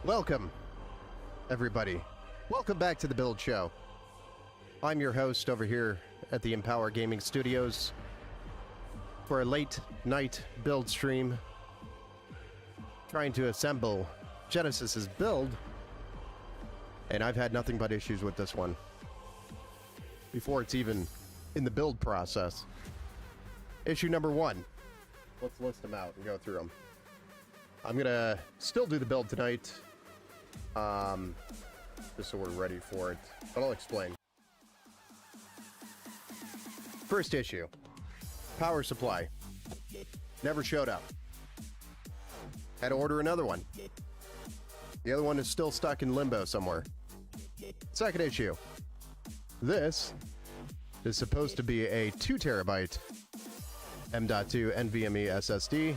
Welcome, everybody. Welcome back to the Build Show. I'm your host over here at the Empower Gaming Studios for a late night build stream, trying to assemble Genesis's build, and I've had nothing but issues with this one before it's even in the build process. Issue number one. Let's list them out and go through them. I'm gonna still do the build tonight, just so we're ready for it, but I'll explain. First issue, power supply. Never showed up. Had to order another one. The other one is still stuck in limbo somewhere. Second issue, this is supposed to be a 2 terabyte M.2 NVMe SSD,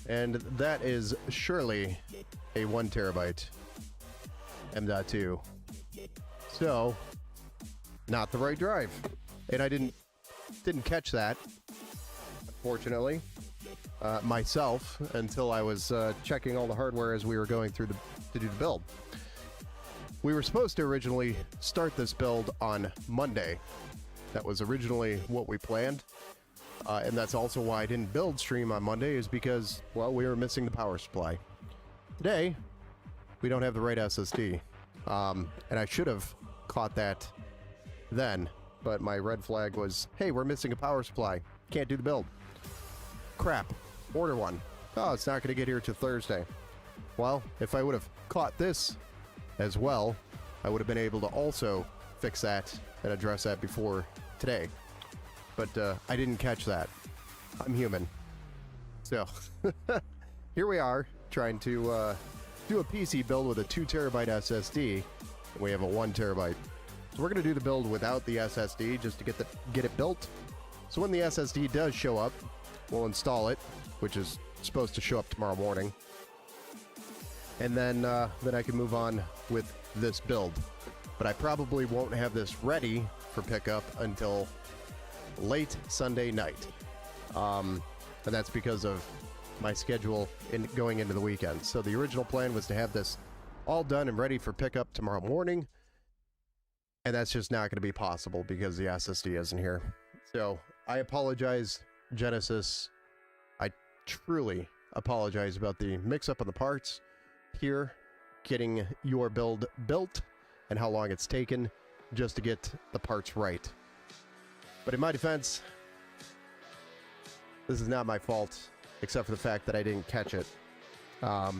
and that is surely a 1 terabyte M.2. So, not the right drive. And I didn't catch that, unfortunately, myself, until I was checking all the hardware as we were going through to do the build. We were supposed to originally start this build on Monday. That was originally what we planned. And that's also why I didn't build stream on Monday, is because, well, we were missing the power supply. Today, we don't have the right SSD. And I should have caught that then, but my red flag was, hey, we're missing a power supply. Can't do the build. Crap. Order one. Oh, it's not going to get here till Thursday. Well, if I would have caught this as well, I would have been able to also fix that and address that before today. But I didn't catch that. I'm human. So, here we are, trying to do a PC build with a 2 terabyte SSD. And we have a 1 terabyte. So we're going to do the build without the SSD just to get it built. So when the SSD does show up, we'll install it, which is supposed to show up tomorrow morning. And then I can move on with this build. But I probably won't have this ready for pickup until late Sunday night. And that's because of my schedule going into the weekend. So the original plan was to have this all done and ready for pickup tomorrow morning. And that's just not going to be possible because the SSD isn't here. So I apologize, Genesis. I truly apologize about the mix-up on the parts here, getting your build built, and how long it's taken just to get the parts right. But in my defense, this is not my fault, except for the fact that I didn't catch it. I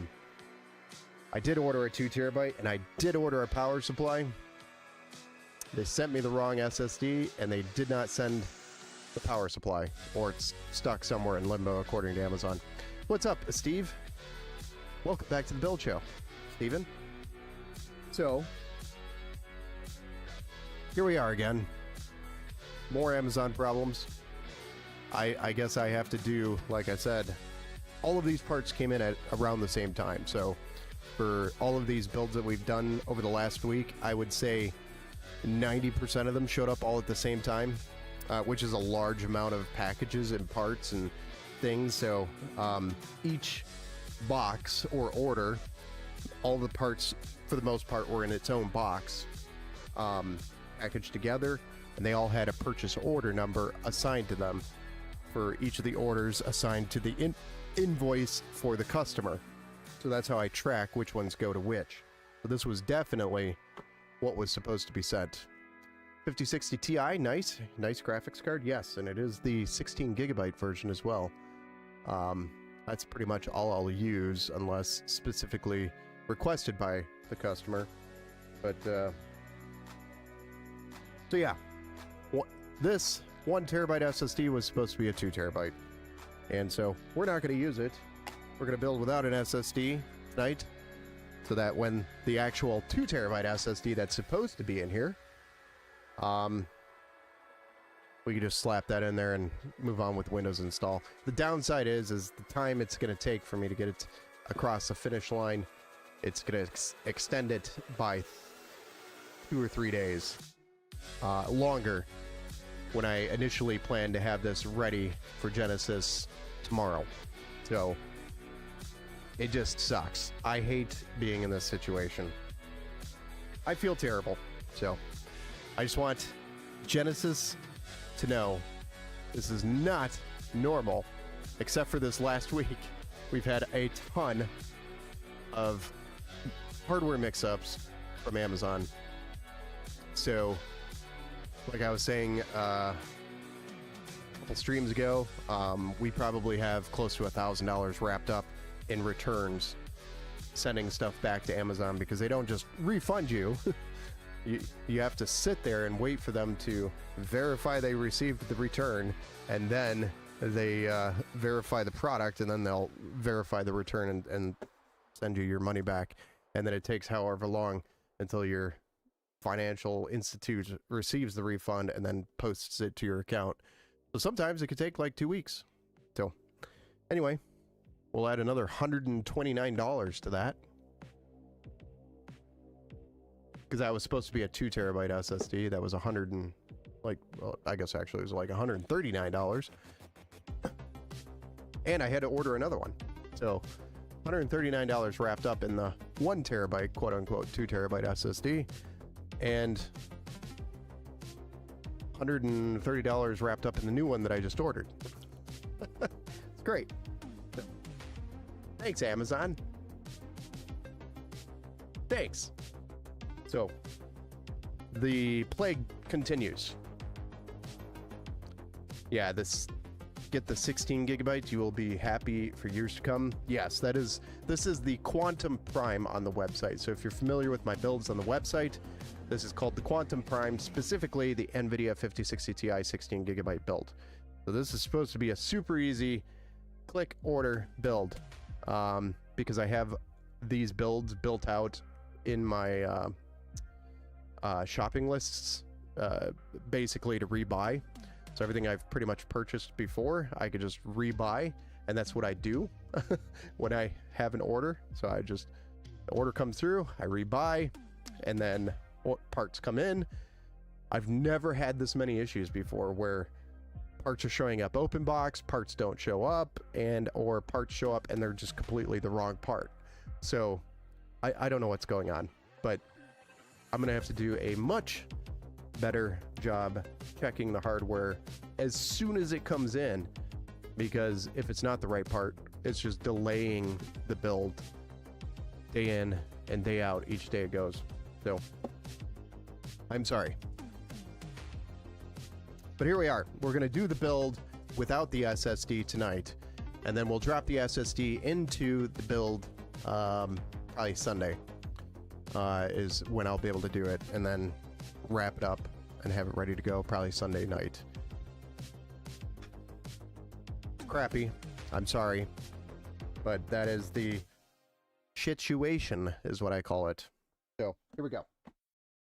did order a 2 terabyte, and I did order a power supply. They sent me the wrong SSD, and they did not send the power supply, or it's stuck somewhere in limbo, according to Amazon. What's up, Steve? Welcome back to the Build Show, Steven. So, here we are again. More Amazon problems. I guess I have to do, like I said, all of these parts came in at around the same time. So for all of these builds that we've done over the last week, I would say 90% of them showed up all at the same time, which is a large amount of packages and parts and things. So each box or order, all the parts for the most part were in its own box, packaged together, and they all had a purchase order number assigned to them for each of the orders assigned to the invoice for the customer. So that's how I track which ones go to which. So this was definitely what was supposed to be sent. 5060 Ti, nice graphics card, yes, and it is the 16 gigabyte version as well. That's pretty much all I'll use unless specifically requested by the customer. But so yeah, this 1 terabyte SSD was supposed to be a 2 terabyte, and so we're not going to use it. We're going to build without an SSD tonight, so that when the actual 2 terabyte SSD that's supposed to be in here, we can just slap that in there and move on with Windows install. The downside is the time it's going to take for me to get it across the finish line. It's going to extend it by 2 or 3 days longer when I initially planned to have this ready for Genesis tomorrow. So It just sucks. I hate being in this situation. I feel terrible. So I just want Genesis to know this is not normal, except for this last week. We've had a ton of hardware mix-ups from Amazon. So, like I was saying a couple streams ago, we probably have close to $1,000 wrapped up in returns, sending stuff back to Amazon because they don't just refund you. You have to sit there and wait for them to verify they received the return, and then they verify the product, and then they'll verify the return and send you your money back. And then it takes however long until your financial institute receives the refund and then posts it to your account. So sometimes it could take like 2 weeks. So anyway, we'll add another $129 to that, because that was supposed to be a 2 terabyte SSD. That was I guess actually it was like $139. And I had to order another one. So $139 wrapped up in the 1 terabyte, quote unquote, 2 terabyte SSD, and $130 wrapped up in the new one that I just ordered. It's great. Thanks, Amazon. Thanks. So, the plague continues. Yeah, get the 16 gigabytes. You will be happy for years to come. Yes, this is the Quantum Prime on the website. So if you're familiar with my builds on the website, this is called the Quantum Prime, specifically the NVIDIA 5060 Ti 16 gigabyte build. So this is supposed to be a super easy click order build, because I have these builds built out in my shopping lists, basically to rebuy. So everything I've pretty much purchased before, I could just rebuy, and that's what I do when I have an order. So the order comes through, I rebuy, and then parts come in. I've never had this many issues before where parts are showing up open box, parts don't show up, or parts show up and they're just completely the wrong part. So I don't know what's going on, but I'm gonna have to do a much better job checking the hardware as soon as it comes in, because if it's not the right part, it's just delaying the build day in and day out each day it goes. So I'm sorry, but here we are. We're gonna do the build without the SSD tonight, and then we'll drop the SSD into the build probably Sunday is when I'll be able to do it, and then wrap it up and have it ready to go probably Sunday night. Crappy, I'm sorry, but that is the situation, is what I call it. So here we go.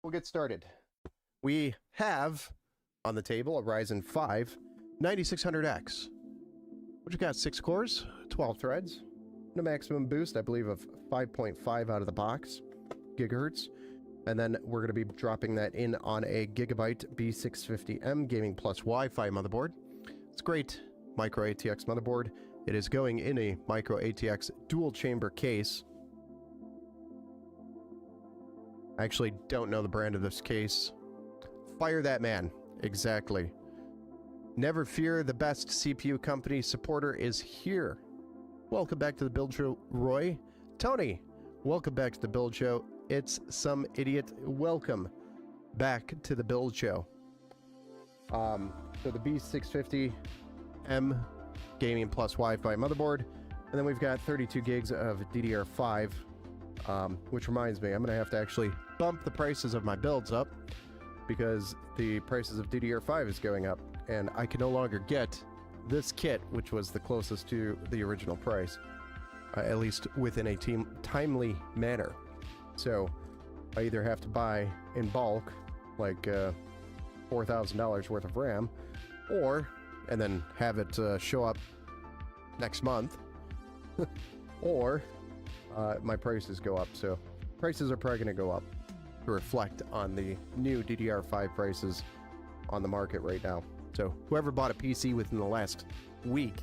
We'll get started. We have on the table a Ryzen 5 9600X, which got 6 cores, 12 threads, and a maximum boost, I believe, of 5.5 out of the box gigahertz. And then we're going to be dropping that in on a Gigabyte B650M Gaming Plus Wi-Fi motherboard. It's a great micro ATX motherboard. It is going in a micro ATX dual chamber case. I actually don't know the brand of this case. Fire that man. Exactly. Never fear, the best CPU company supporter is here. Welcome back to the Build Show, Roy. Tony, welcome back to the Build Show. It's some idiot. Welcome back to the Build Show. So the B650M Gaming Plus Wi-Fi motherboard, and then we've got 32 gigs of DDR5, which reminds me, I'm going to have to actually bump the prices of my builds up because the prices of DDR5 is going up, and I can no longer get this kit, which was the closest to the original price, at least within a timely manner. So I either have to buy in bulk, like $4,000 worth of RAM, and then have it show up next month, or my prices go up. So prices are probably going to go up to reflect on the new DDR5 prices on the market right now. So whoever bought a PC within the last week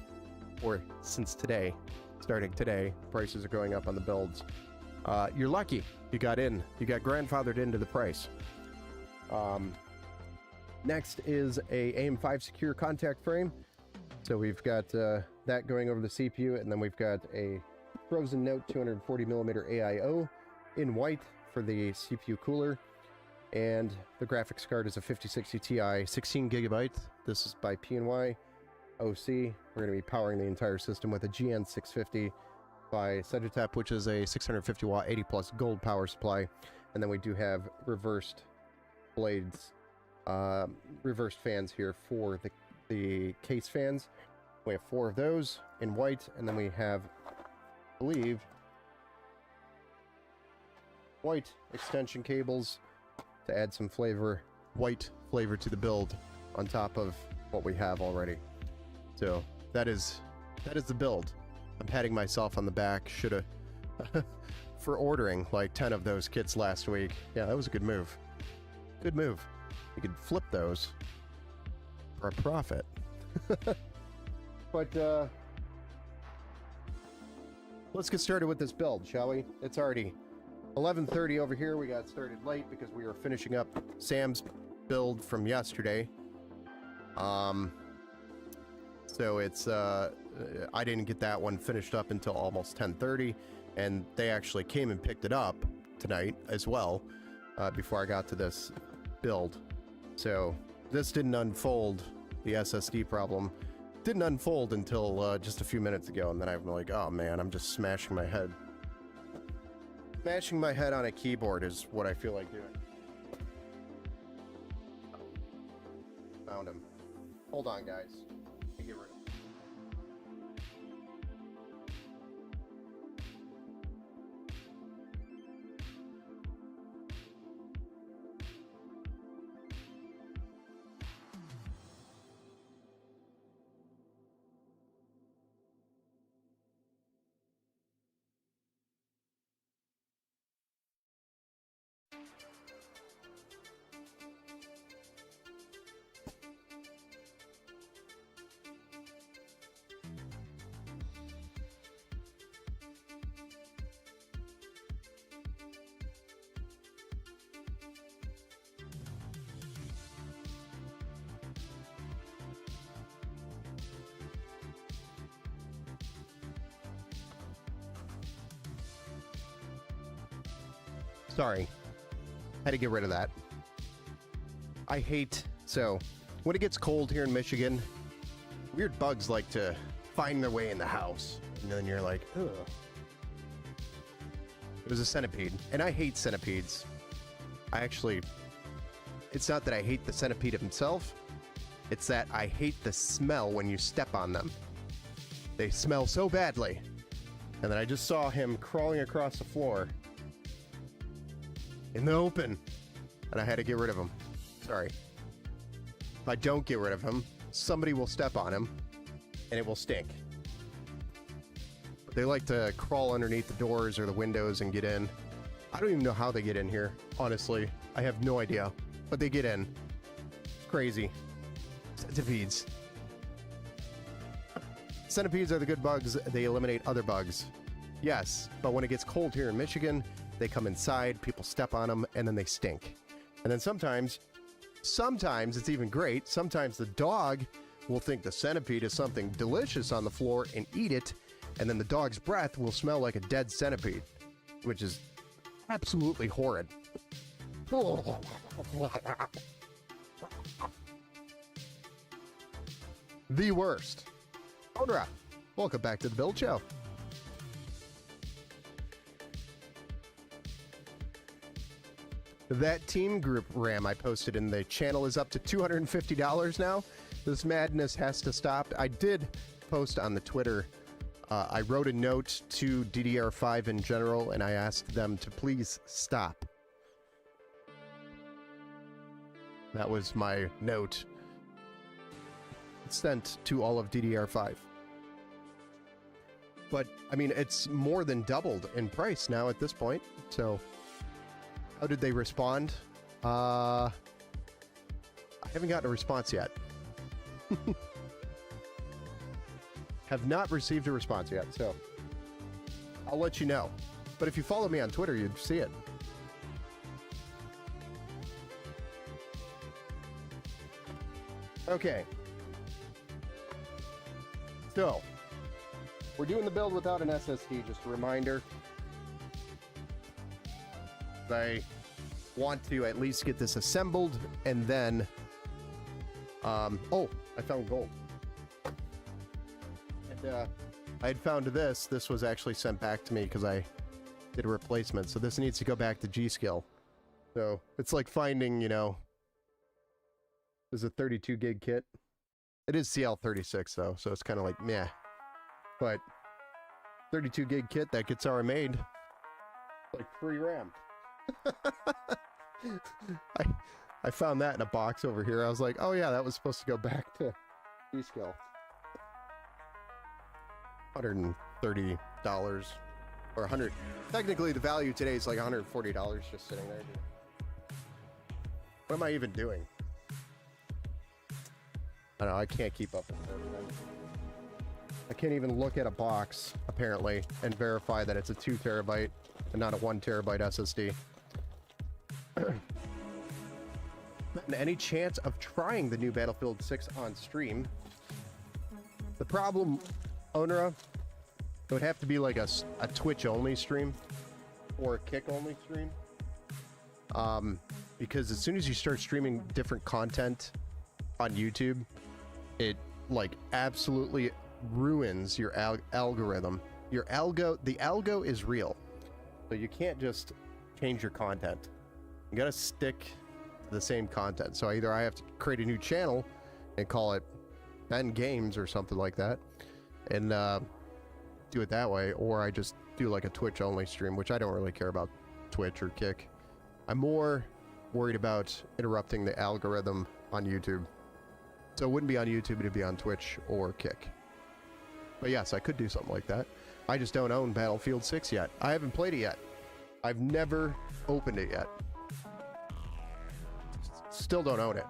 or since today, starting today. Prices are going up on the builds. You're lucky you got in. You got grandfathered into the price. Next is a AM5 secure contact frame. So we've got that going over the CPU, and then we've got a Frozen Note 240mm AIO in white for the CPU cooler. And the graphics card is a 5060 Ti, 16 gigabytes. This is by PNY OC. We're going to be powering the entire system with a GN650 by Sedgetep, which is a 650 watt 80 plus gold power supply. And then we do have reversed blades, reversed fans here for the case fans. We have 4 of those in white, and then we have, I believe, white extension cables to add some flavor, white flavor to the build on top of what we have already. So that is the build. I'm patting myself on the back. Shoulda for ordering like 10 of those kits last week. Yeah, that was a good move. Good move. You could flip those for a profit. But let's get started with this build, shall we? It's already 11:30 over here. We got started late because we were finishing up Sam's build from yesterday. So it's I didn't get that one finished up until almost 10:30, and they actually came and picked it up tonight as well before I got to this build. So this didn't unfold. The SSD problem didn't unfold until just a few minutes ago, and then I'm like, oh man, I'm just smashing my head. Smashing my head on a keyboard is what I feel like doing. Found him. Hold on, guys. Let me get rid of him. Sorry. Had to get rid of that. I hate... So, when it gets cold here in Michigan, weird bugs like to find their way in the house. And then you're like, ugh. It was a centipede. And I hate centipedes. I actually... It's not that I hate the centipede himself. It's that I hate the smell when you step on them. They smell so badly. And then I just saw him crawling across the floor in the open, and I had to get rid of him. Sorry. If I don't get rid of him, somebody will step on him, and it will stink. They like to crawl underneath the doors or the windows and get in. I don't even know how they get in here, honestly. I have no idea, but they get in. Crazy. Centipedes. Centipedes are the good bugs. They eliminate other bugs. Yes, but when it gets cold here in Michigan, they come inside, people step on them, and then they stink. And then sometimes it's even great. Sometimes the dog will think the centipede is something delicious on the floor and eat it, and then the dog's breath will smell like a dead centipede, which is absolutely horrid. The worst. Odra, welcome back to the Build Show. That team group RAM I posted in the channel is up to $250 now. This madness has to stop. I did post on the Twitter. I wrote a note to DDR5 in general, and I asked them to please stop. That was my note sent to all of DDR5. But, I mean, it's more than doubled in price now at this point, so... How did they respond? I haven't gotten a response yet. Have not received a response yet, so I'll let you know. But if you follow me on Twitter, you'd see it. Okay. So, we're doing the build without an SSD, just a reminder. I want to at least get this assembled, and then... oh, I found gold. And, I had found this. This was actually sent back to me because I did a replacement. So this needs to go back to G-Skill. So it's like finding, you know, there's a 32 gig kit. It is CL36 though, so it's kind of like meh. But 32 gig kit that gets our made, like free RAM. I found that in a box over here. I was like, oh yeah, that was supposed to go back to G-Skill. $130 or 100. Technically, the value today is like $140 just sitting there. What am I even doing? I don't know. I can't keep up with everything. I can't even look at a box apparently and verify that it's a 2 terabyte and not a 1 terabyte SSD. And any chance of trying the new Battlefield 6 on stream? The problem, Onra, it would have to be like a Twitch only stream or a Kick only stream. Because as soon as you start streaming different content on YouTube, it like absolutely ruins your algorithm. The algo is real. So you can't just change your content. You gotta stick to the same content. So either I have to create a new channel and call it Ben Games or something like that, and do it that way, or I just do like a Twitch only stream, which I don't really care about Twitch or Kick. I'm more worried about interrupting the algorithm on YouTube. So it wouldn't be on YouTube, it'd be on Twitch or Kick. But yes, I could do something like that. I just don't own Battlefield 6 yet. I haven't played it yet. I've never opened it yet. Still don't own it.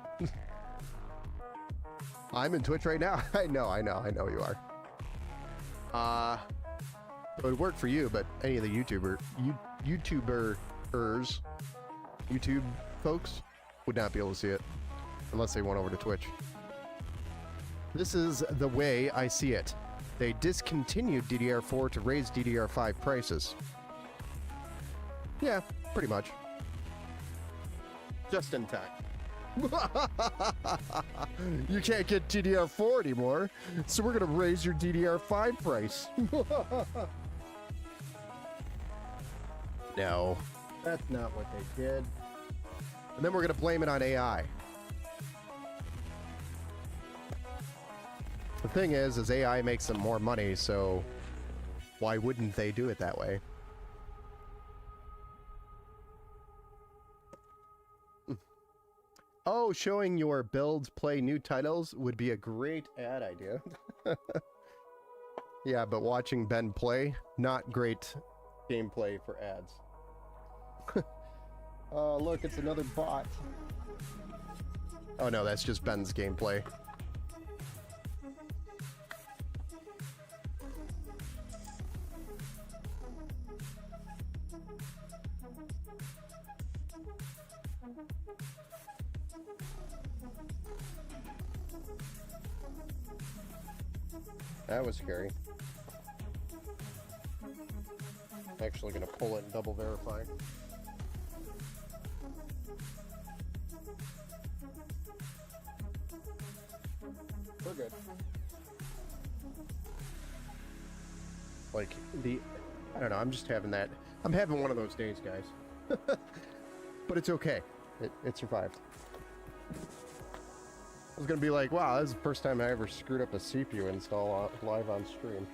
I'm in Twitch right now. I know you are. It would work for you, but any of the YouTube folks would not be able to see it unless they went over to Twitch. This is the way I see it. They discontinued DDR4 to raise DDR5 prices. Yeah, pretty much. Just in time. You can't get DDR4 anymore, so we're gonna raise your DDR5 price. No, that's not what they did. And then we're gonna blame it on AI. The thing is AI makes them more money, so why wouldn't they do it that way? Oh, showing your builds play new titles would be a great ad idea. Yeah, but watching Ben play, not great gameplay for ads. Oh, look, it's another bot. Oh no, that's just Ben's gameplay. That was scary. I'm actually gonna pull it and double verify. We're good. Like, I don't know, I'm just having that. I'm having one of those days, guys. But it's okay. It survived. I was gonna be like, wow, this is the first time I ever screwed up a CPU install live on stream.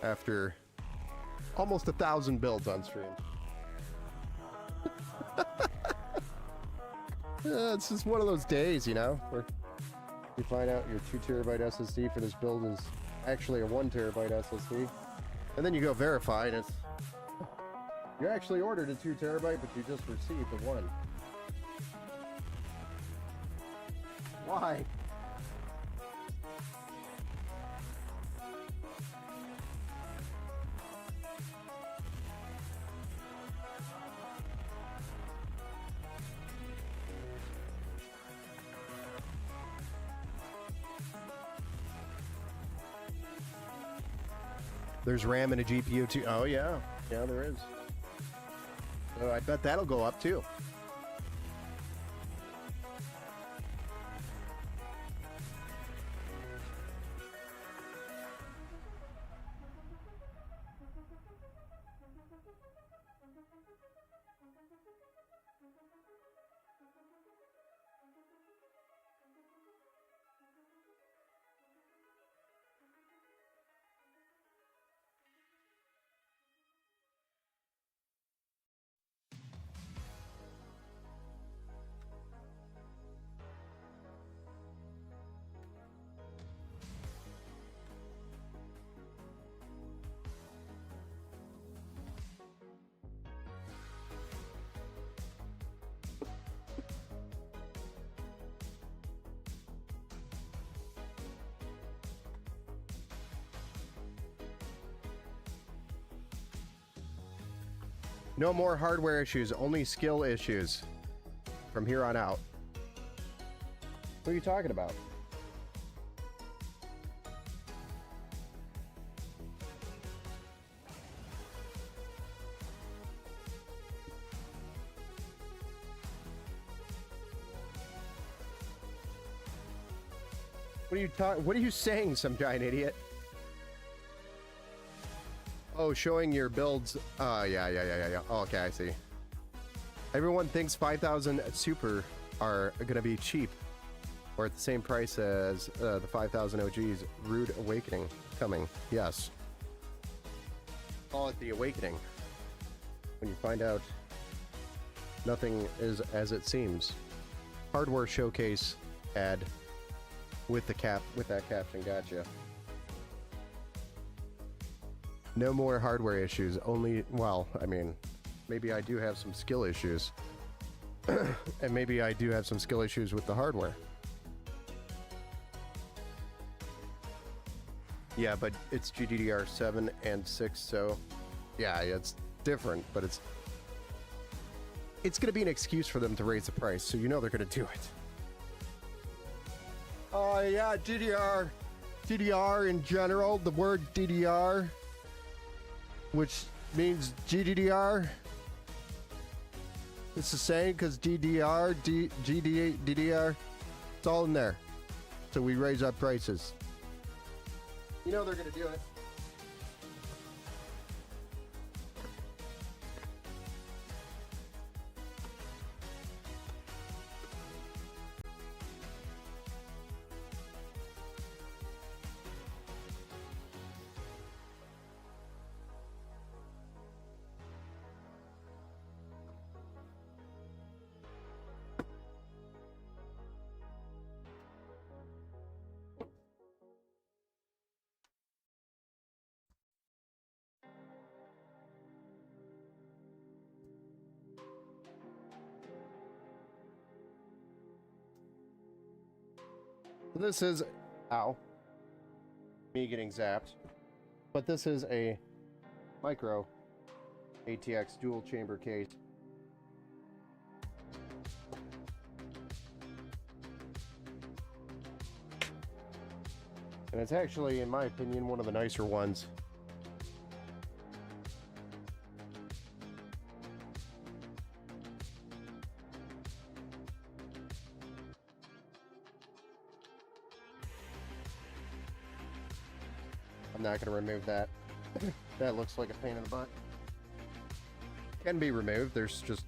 After almost 1,000 builds on stream. Yeah, it's just one of those days, you know, where you find out your 2 terabyte SSD for this build is actually a 1 terabyte SSD. And then you go verify and it's, you actually ordered a 2 terabyte, but you just received the 1. Why? There's RAM and a GPU too. Oh yeah, yeah, there is. So I bet that'll go up too. No more hardware issues, only skill issues from here on out. What are you talking about? What are you saying, some giant idiot? Oh, showing your builds. Yeah. Oh, okay, I see. Everyone thinks 5,000 Super are going to be cheap, or at the same price as the 5,000 OGs. Rude Awakening coming. Yes. Call it the Awakening. When you find out nothing is as it seems. Hardware showcase ad with that caption. Gotcha. No more hardware issues, only, well, I mean, maybe I do have some skill issues. And maybe I do have some skill issues with the hardware. Yeah, but it's GDDR7 and 6, so yeah, it's different, but it's going to be an excuse for them to raise the price, so you know they're going to do it. Oh yeah, DDR in general, the word DDR, which means GDDR. It's the same because DDR, DDR, it's all in there. So we raise our prices. You know they're going to do it. This is, ow, me getting zapped, but this is a micro ATX dual chamber case. And it's actually, in my opinion, one of the nicer ones. I'm not going to remove that. That looks like a pain in the butt. Can be removed. There's just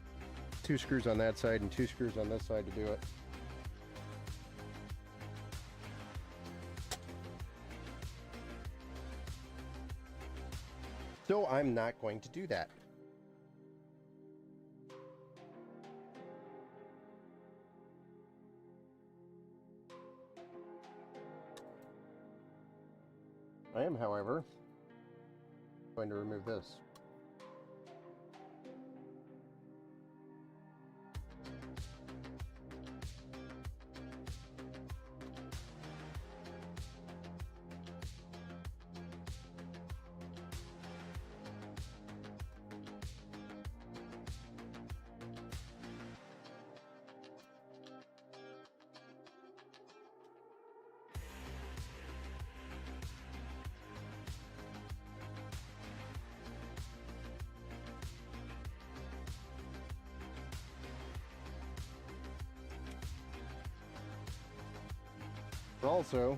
2 screws on that side and 2 screws on this side to do it. So I'm not going to do that. I am, however, going to remove this. We're also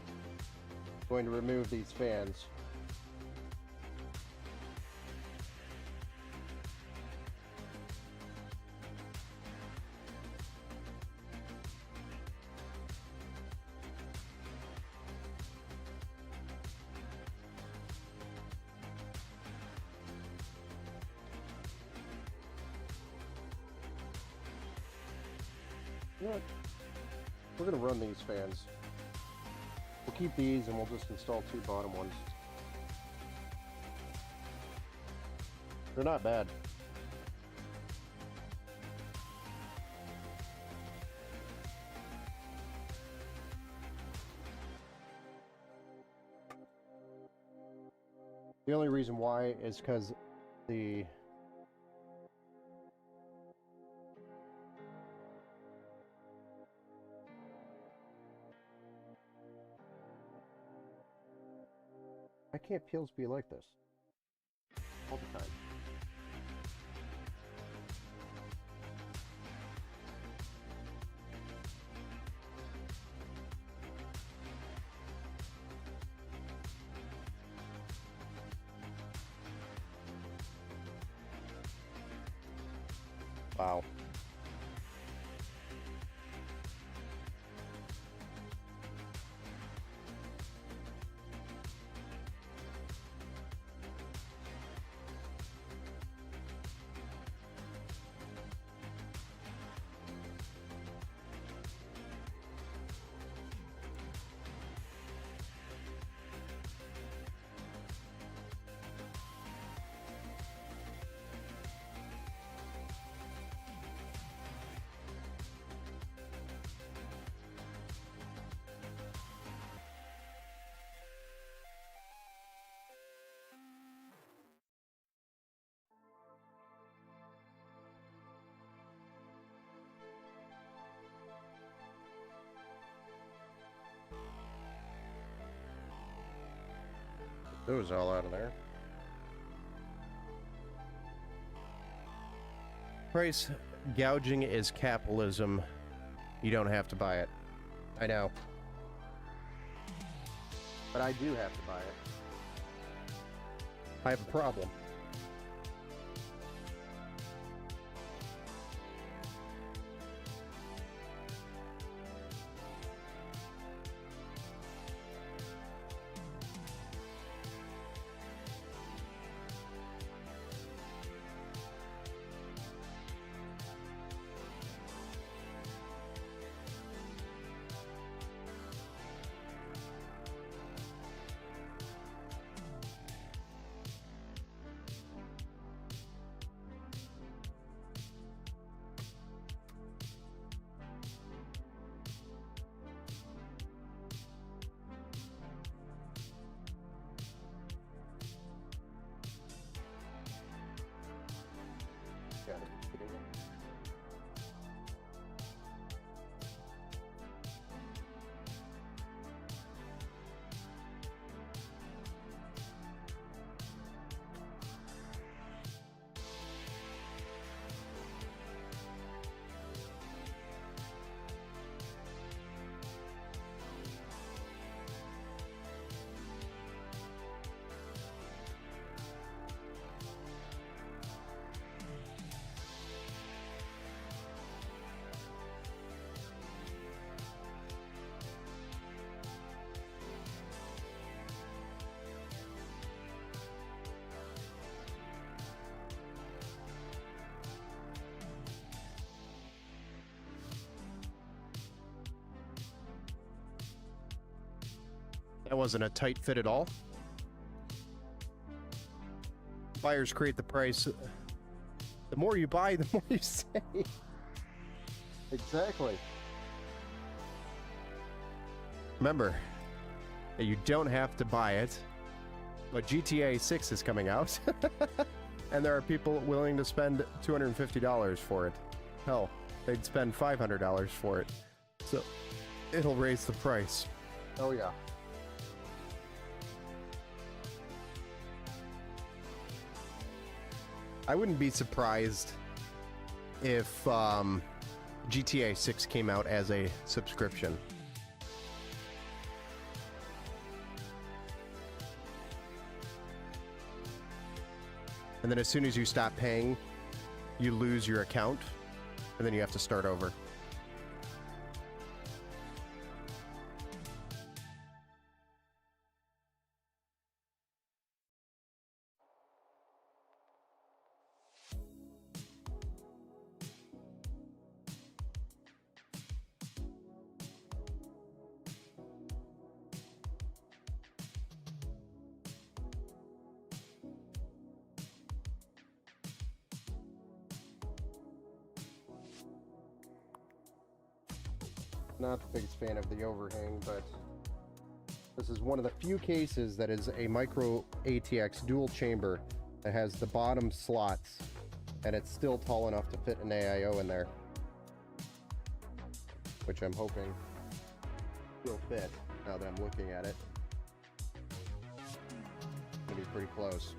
going to remove these fans. You know what? We're going to run these fans. We'll keep these and we'll just install 2 bottom ones. They're not bad. The only reason why is because the Why can't peels be like this all the time? Wow. Those all out of there. Price gouging is capitalism. You don't have to buy it. I know. But I do have to buy it. I have a problem. Got it. That wasn't a tight fit at all. Buyers create the price. The more you buy, the more you save. Exactly. Remember that you don't have to buy it, but GTA 6 is coming out, and there are people willing to spend $250 for it. Hell, they'd spend $500 for it. So it'll raise the price. Oh yeah. I wouldn't be surprised if GTA 6 came out as a subscription. And then as soon as you stop paying, you lose your account, and then you have to start over. Not the biggest fan of the overhang, but this is one of the few cases that is a micro ATX dual chamber that has the bottom slots, and it's still tall enough to fit an AIO in there, which I'm hoping will fit now that I'm looking at it. It's gonna be pretty close.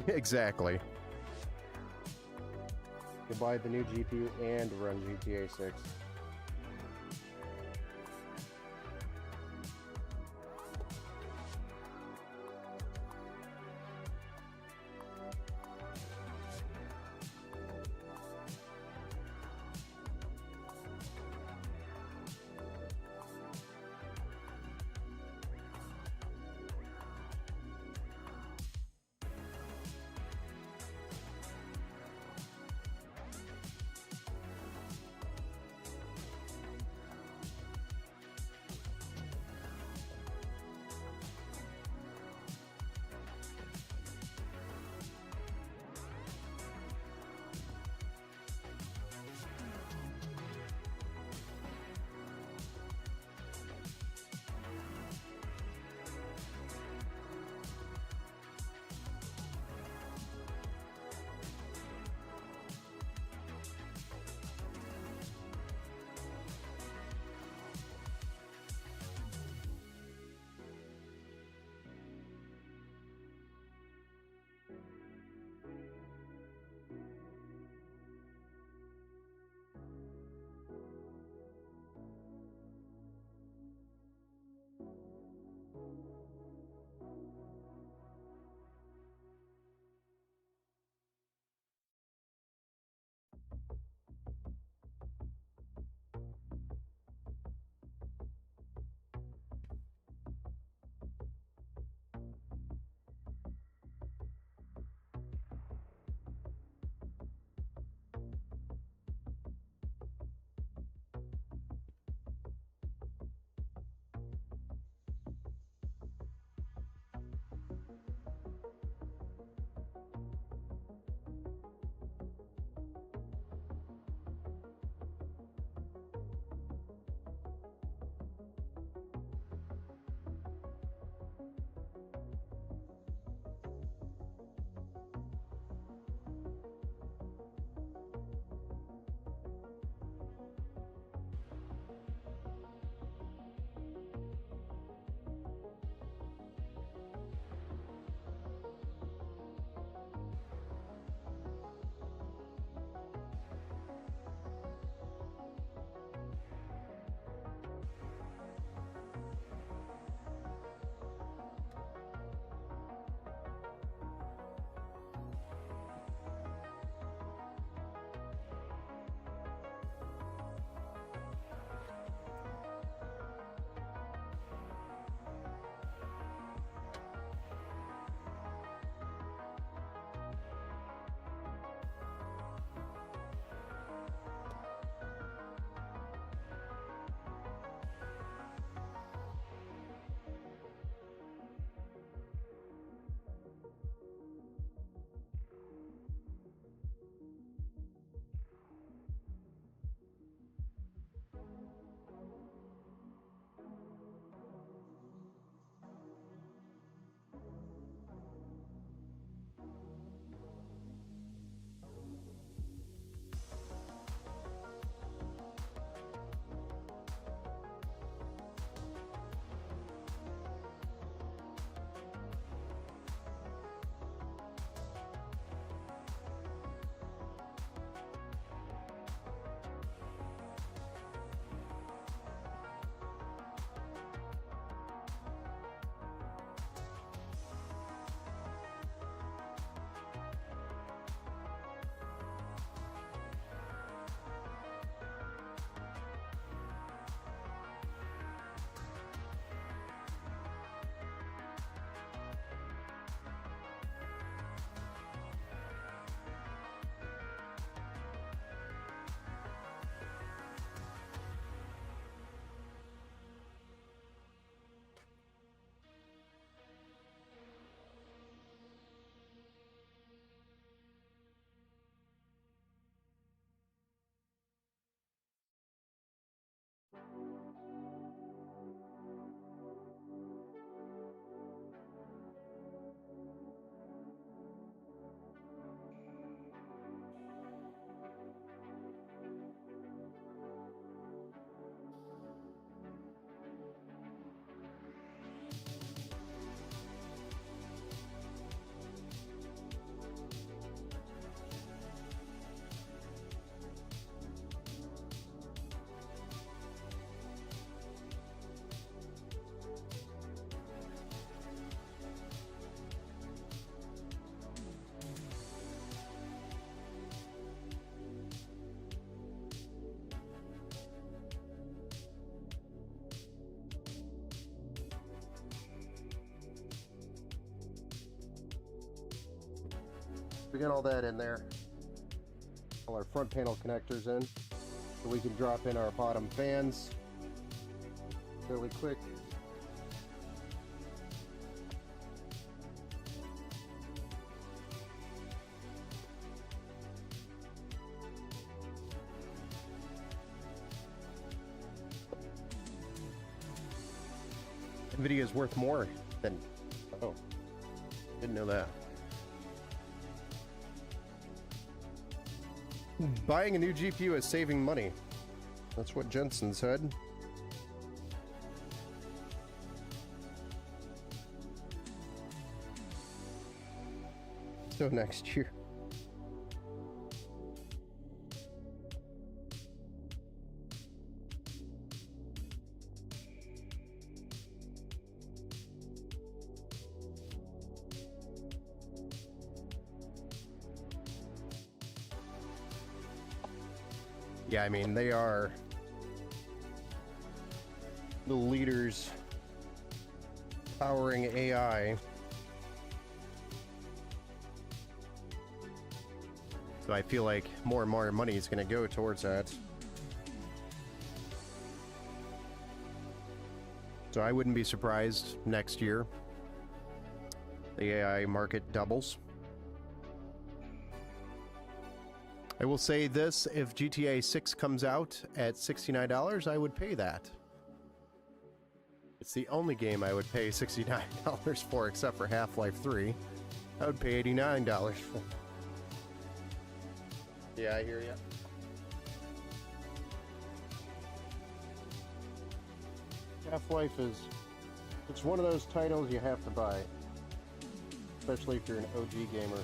Exactly. You buy the new GPU and run GTA 6. We got all that in there. All our front panel connectors in. So we can drop in our bottom fans really quick. NVIDIA is worth more than... Oh, didn't know that. Buying a new GPU is saving money. That's what Jensen said. So next year. Yeah, I mean, they are the leaders powering AI. So I feel like more and more money is going to go towards that. So I wouldn't be surprised next year the AI market doubles. I will say this, if GTA 6 comes out at $69, I would pay that. It's the only game I would pay $69 for, except for Half-Life 3. I would pay $89 for. Yeah, I hear ya. Half-Life is... it's one of those titles you have to buy. Especially if you're an OG gamer.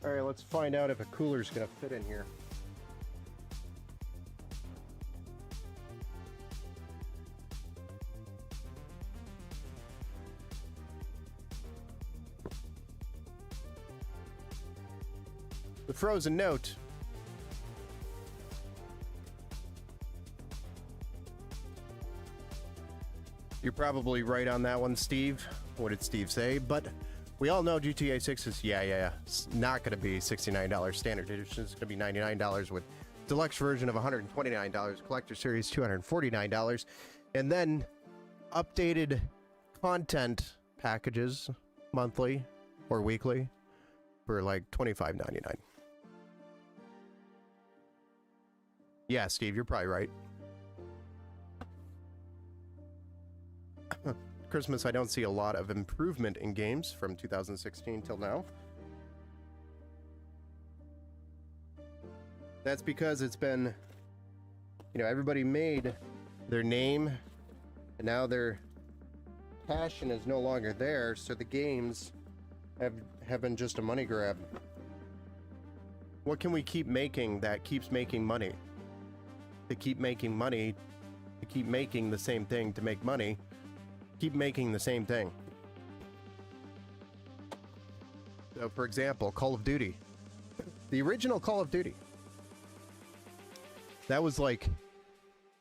All right, let's find out if a cooler's gonna fit in here. The frozen note. You're probably right on that one, Steve. What did Steve say? But we all know GTA 6 is, it's not going to be $69 standard edition. It's going to be $99 with deluxe version of $129, collector series $249, and then updated content packages monthly or weekly for like $25.99. Yeah, Steve, you're probably right. Christmas, I don't see a lot of improvement in games from 2016 till now. That's because it's been, everybody made their name, and now their passion is no longer there, so the games have been just a money grab. What can we keep making that keeps making money? To keep making money, to keep making the same thing to make money, keep making the same thing. So, for example, Call of Duty. The original Call of Duty. That was like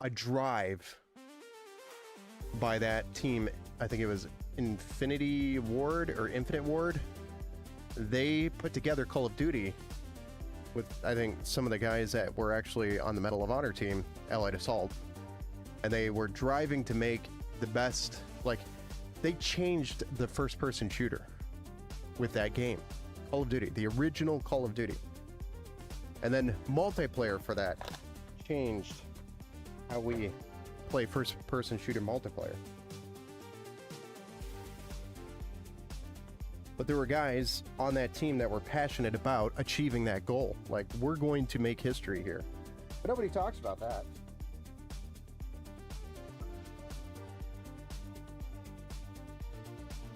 a drive by that team. I think it was Infinity Ward or Infinite Ward. They put together Call of Duty with, I think, some of the guys that were actually on the Medal of Honor team, Allied Assault. And they were driving to make the best, they changed the first-person shooter with that game. Call of Duty, the original Call of Duty. And then multiplayer for that changed how we play first-person shooter multiplayer. But there were guys on that team that were passionate about achieving that goal. Like, we're going to make history here. But nobody talks about that.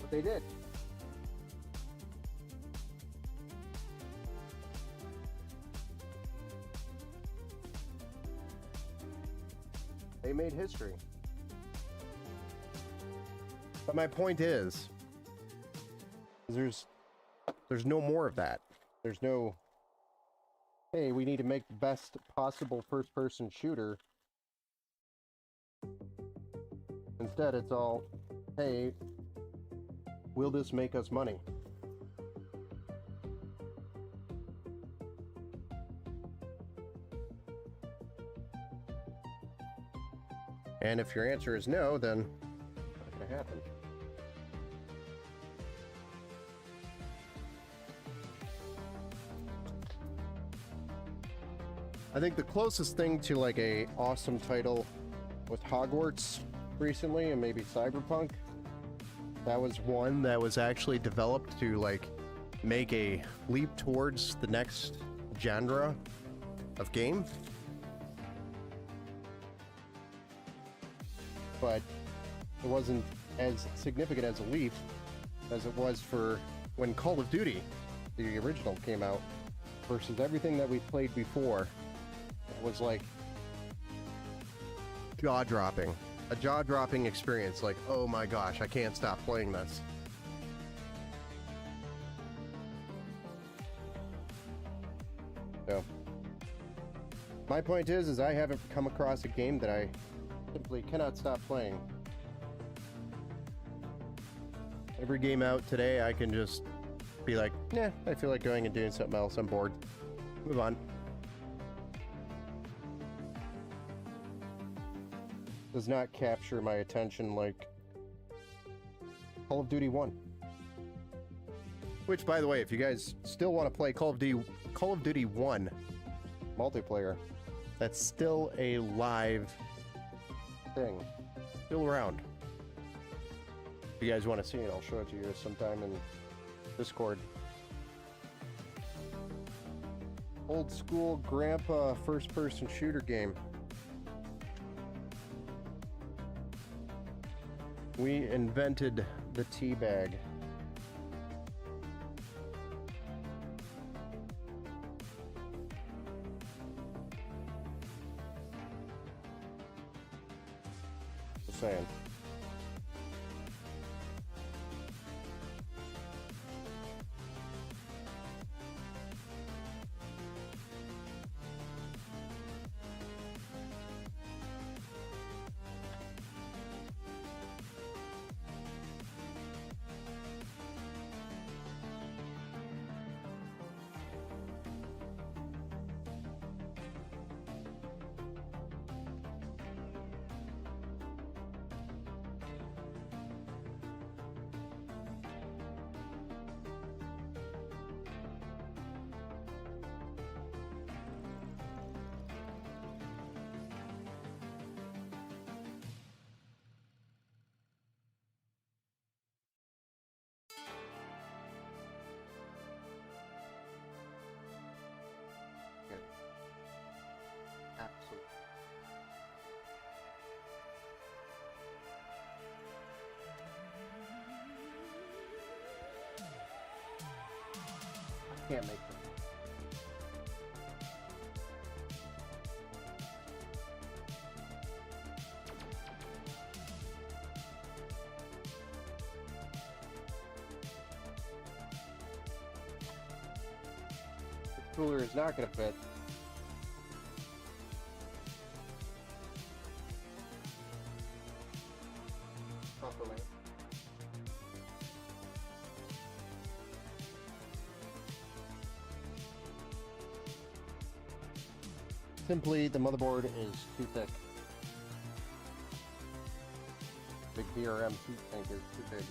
But they did. They made history. But my point is, there's no more of that. There's no, hey, we need to make the best possible first-person shooter. Instead, it's all, hey, will this make us money? And if your answer is no, then it's not going to happen. I think the closest thing to like a awesome title was Hogwarts recently, and maybe Cyberpunk. That was one that was actually developed to like make a leap towards the next genre of game. But it wasn't as significant as a leap as it was for when Call of Duty, the original, came out, versus everything that we played before. It was like jaw-dropping. A jaw-dropping experience. Like, oh my gosh, I can't stop playing this. So, my point is I haven't come across a game that I simply cannot stop playing. Every game out today, I can just be like, nah, I feel like going and doing something else. I'm bored. Move on. Does not capture my attention like Call of Duty 1. Which, by the way, if you guys still want to play Call of Duty 1 multiplayer, that's still a live thing. Still around. If you guys want to see it, I'll show it to you sometime in Discord. Old school grandpa first-person shooter game. We invented the tea bag. Just saying. Absolutely. I can't make them. This cooler is not going to fit. Properly. Simply, the motherboard is too thick. Big VRM heat tank is too big.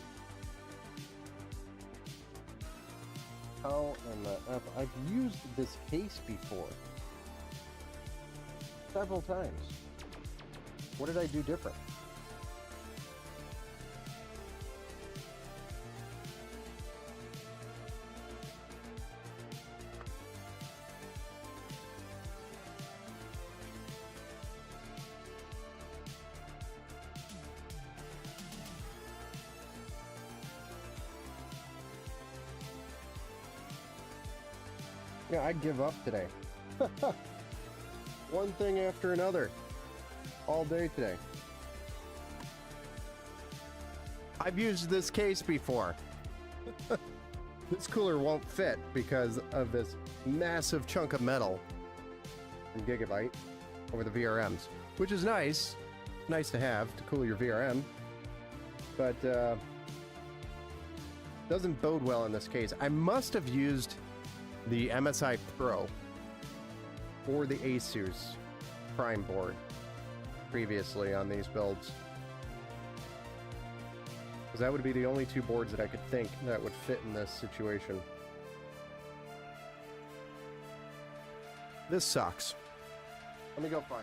How in the F? I've used this case before. Several times. What did I do different? Yeah, I'd give up today. One thing after another. All day today. I've used this case before. This cooler won't fit because of this massive chunk of metal in Gigabyte over the VRMs, which is nice. Nice to have to cool your VRM. But doesn't bode well in this case. I must have used the MSI Pro or the Asus Prime board previously on these builds, because that would be the only two boards that I could think that would fit in this situation. This sucks. Let me go find one.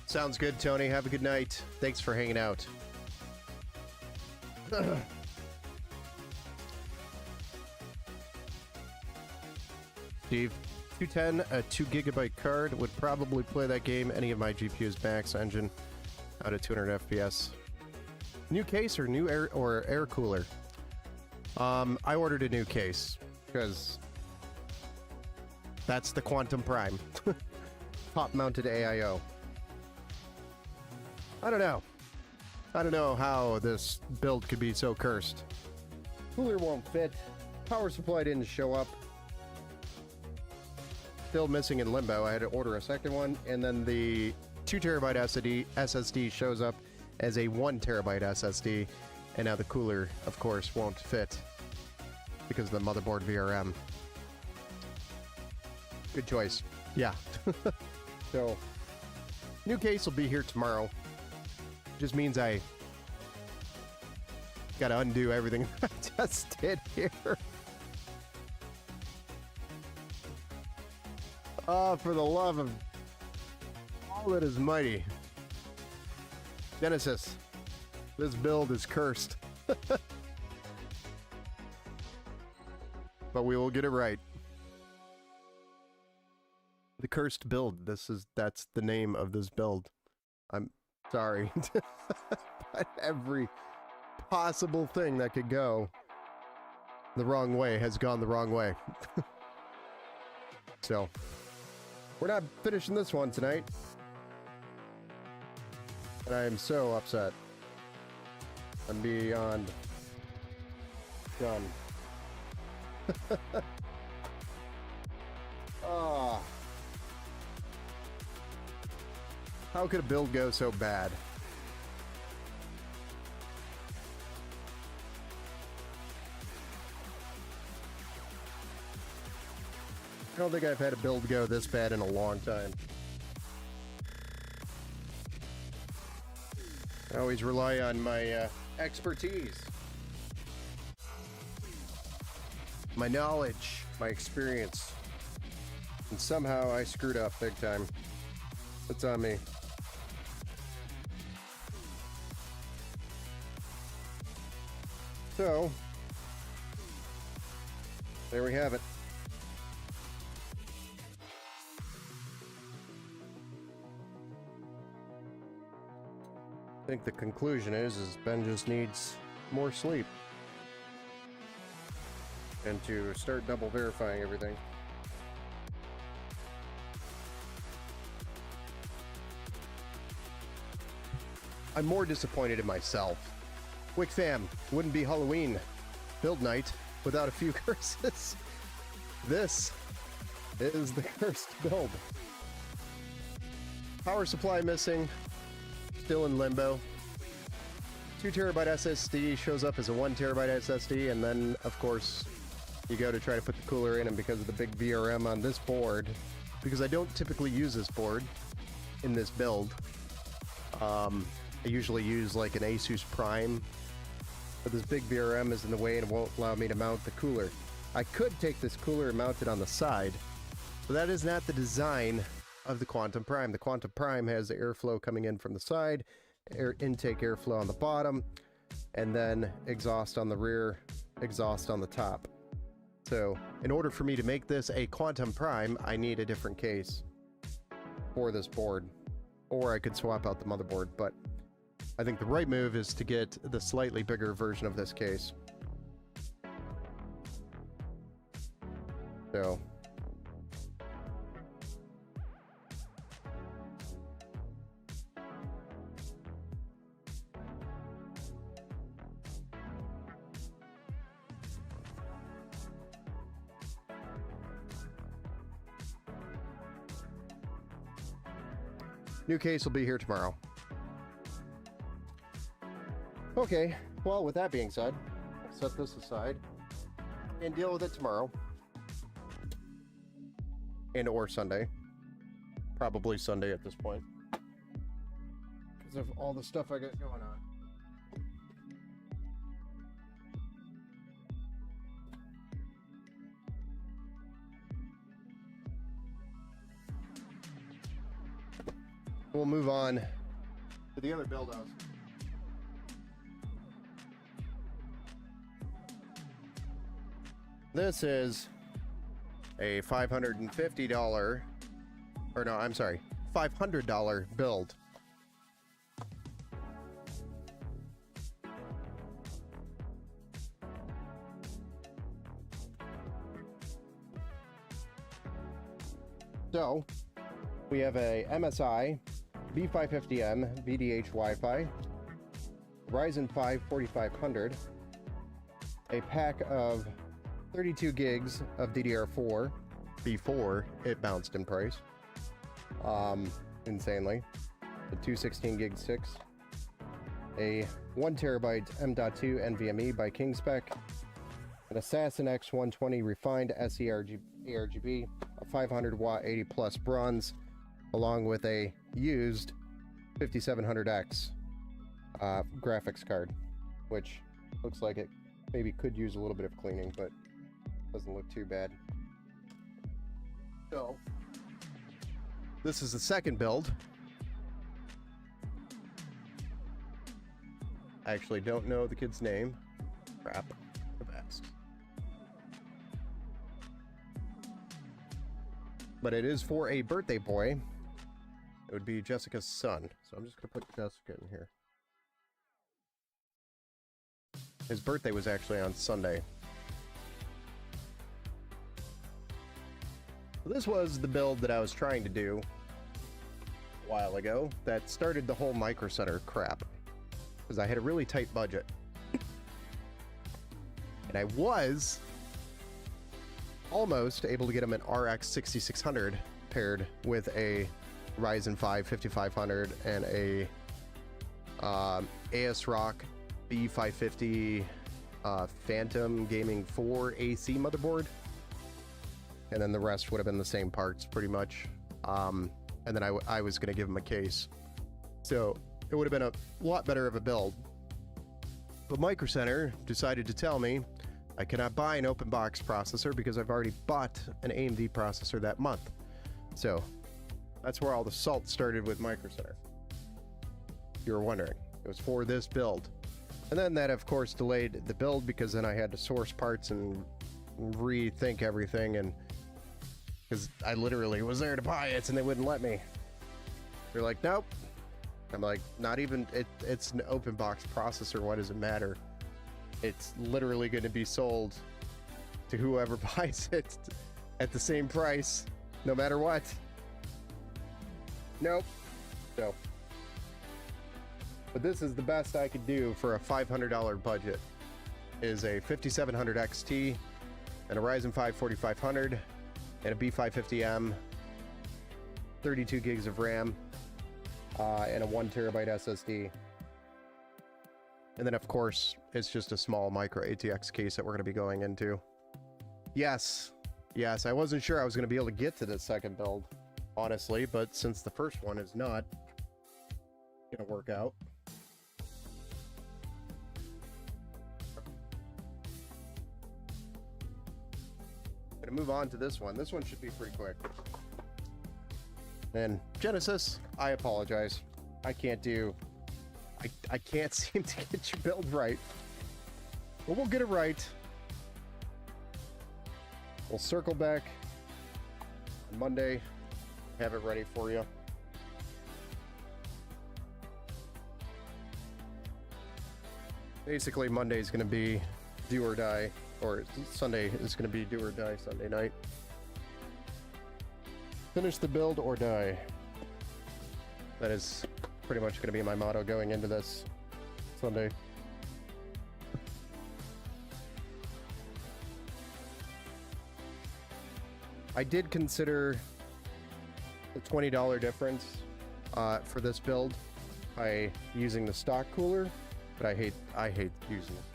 Sounds good, Tony. Have a good night. Thanks for hanging out. Steve, 210, a 2 gigabyte card would probably play that game. Any of my GPU's max engine out at 200 FPS. New case or new air cooler? I ordered a new case because that's the Quantum Prime. Top mounted AIO. I don't know. I don't know how this build could be so cursed. Cooler won't fit. Power supply didn't show up. Still missing in limbo. I had to order a second one, and then the 2 terabyte SSD shows up as a 1 terabyte SSD, and now the cooler, of course, won't fit because of the motherboard VRM. Good choice. Yeah. So, new case will be here tomorrow. Just means I gotta undo everything I just did here. Oh, for the love of all that is mighty. Genesis, this build is cursed. But we will get it right. The cursed build. That's the name of this build. I'm sorry. But every possible thing that could go the wrong way has gone the wrong way. So, we're not finishing this one tonight. And I am so upset. I'm beyond done. Ah. How could a build go so bad? I don't think I've had a build go this bad in a long time. I always rely on my expertise, my knowledge, my experience, and somehow I screwed up big time. It's on me. So, there we have it. I think the conclusion is Ben just needs more sleep. And to start double verifying everything. I'm more disappointed in myself. Wick fam, wouldn't be Halloween build night without a few curses. This is the cursed build. Power supply missing. Still in limbo. 2 terabyte SSD shows up as a 1 terabyte SSD, and then, of course, you go to try to put the cooler in, and because of the big VRM on this board, because I don't typically use this board in this build, I usually use like an Asus Prime, but this big VRM is in the way and it won't allow me to mount the cooler. I could take this cooler and mount it on the side, but that is not the design of the Quantum Prime. The Quantum Prime has the airflow coming in from the side, intake airflow on the bottom, and then exhaust on the rear, exhaust on the top. So in order for me to make this a Quantum Prime, I need a different case for this board, or I could swap out the motherboard, but I think the right move is to get the slightly bigger version of this case. So new case will be here tomorrow. Okay, well, with that being said, I'll set this aside and deal with it tomorrow. And or Sunday. Probably Sunday at this point. Because of all the stuff I got going on. We'll move on to the other build house. This is a $550, or no, I'm sorry, $500 build. So, we have a MSI B550M VDH Wi-Fi, Ryzen 5 4500, a pack of 32 gigs of DDR4 before it bounced in price, insanely, a 216 gig 6, a 1 terabyte M.2 NVMe by KingSpec, an Assassin X120 refined SE-ARGB, a 500 watt 80 plus bronze, along with a used 5700X graphics card, which looks like it maybe could use a little bit of cleaning, but doesn't look too bad. So, this is the second build. I actually don't know the kid's name. Crap. The best. But it is for a birthday boy. It would be Jessica's son. So I'm just going to put Jessica in here. His birthday was actually on Sunday. So this was the build that I was trying to do a while ago that started the whole Micro Center crap. Because I had a really tight budget. And I was almost able to get him an RX 6600 paired with a Ryzen 5 5500 and a ASRock B550 Phantom Gaming 4 AC motherboard. And then the rest would have been the same parts, pretty much. And then I was going to give him a case. So it would have been a lot better of a build. But Micro Center decided to tell me I cannot buy an open box processor because I've already bought an AMD processor that month. So that's where all the salt started with Micro Center. If you were wondering, it was for this build. And then that, of course, delayed the build because then I had to source parts and rethink everything, and because I literally was there to buy it and they wouldn't let me. They're like, nope. I'm like, not even, it's an open box processor, what does it matter? It's literally going to be sold to whoever buys it at the same price, no matter what. Nope. So, but this is the best I could do for a $500 budget, is a 5700 XT and a Ryzen 5 4500 and a B550M, 32 gigs of RAM, and a 1 terabyte SSD. And then, of course, it's just a small micro ATX case that we're going to be going into. Yes, I wasn't sure I was going to be able to get to the second build, honestly, but since the first one is not going to work out. I'm going to move on to this one. This one should be pretty quick. And Genesis, I apologize. I can't seem to get your build right. But we'll get it right. We'll circle back on Monday, have it ready for you. Basically, Monday is going to be do or die, or Sunday is going to be do or die Sunday night. Finish the build or die. That is pretty much going to be my motto going into this Sunday. I did consider the $20 difference for this build by using the stock cooler, but I hate using the stock.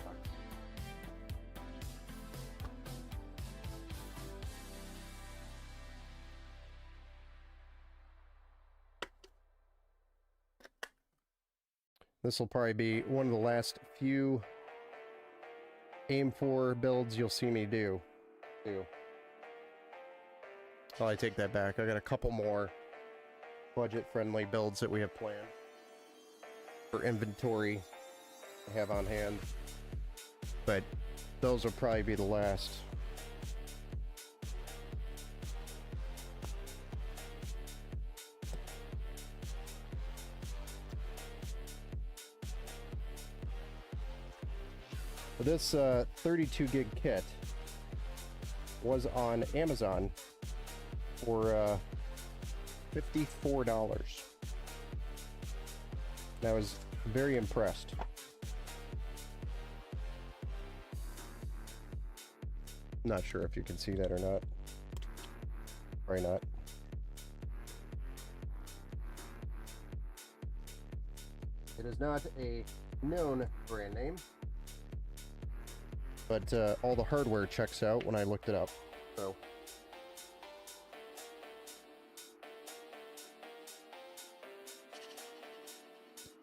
This will probably be one of the last few aim for builds you'll see me do. Oh, I take that back. I got a couple more budget-friendly builds that we have planned for inventory I have on hand. But those will probably be the last. This 32 gig kit was on Amazon for $54. And I was very impressed. Not sure if you can see that or not. Probably not. It is not a known brand name, but all the hardware checks out when I looked it up. So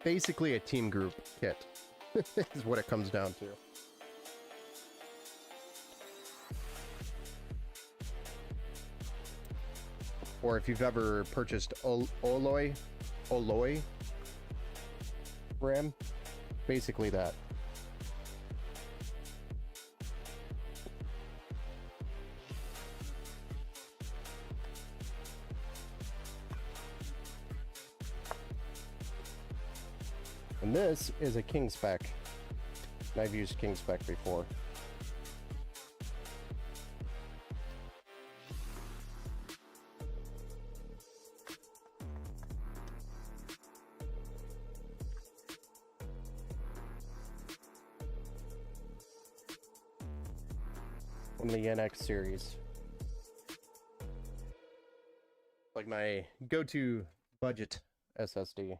basically a team group kit is what it comes down to. Or if you've ever purchased Oloy RAM, basically that. And this is a king spec. And I've used king spec before. From the NX series. Like my go-to budget SSD.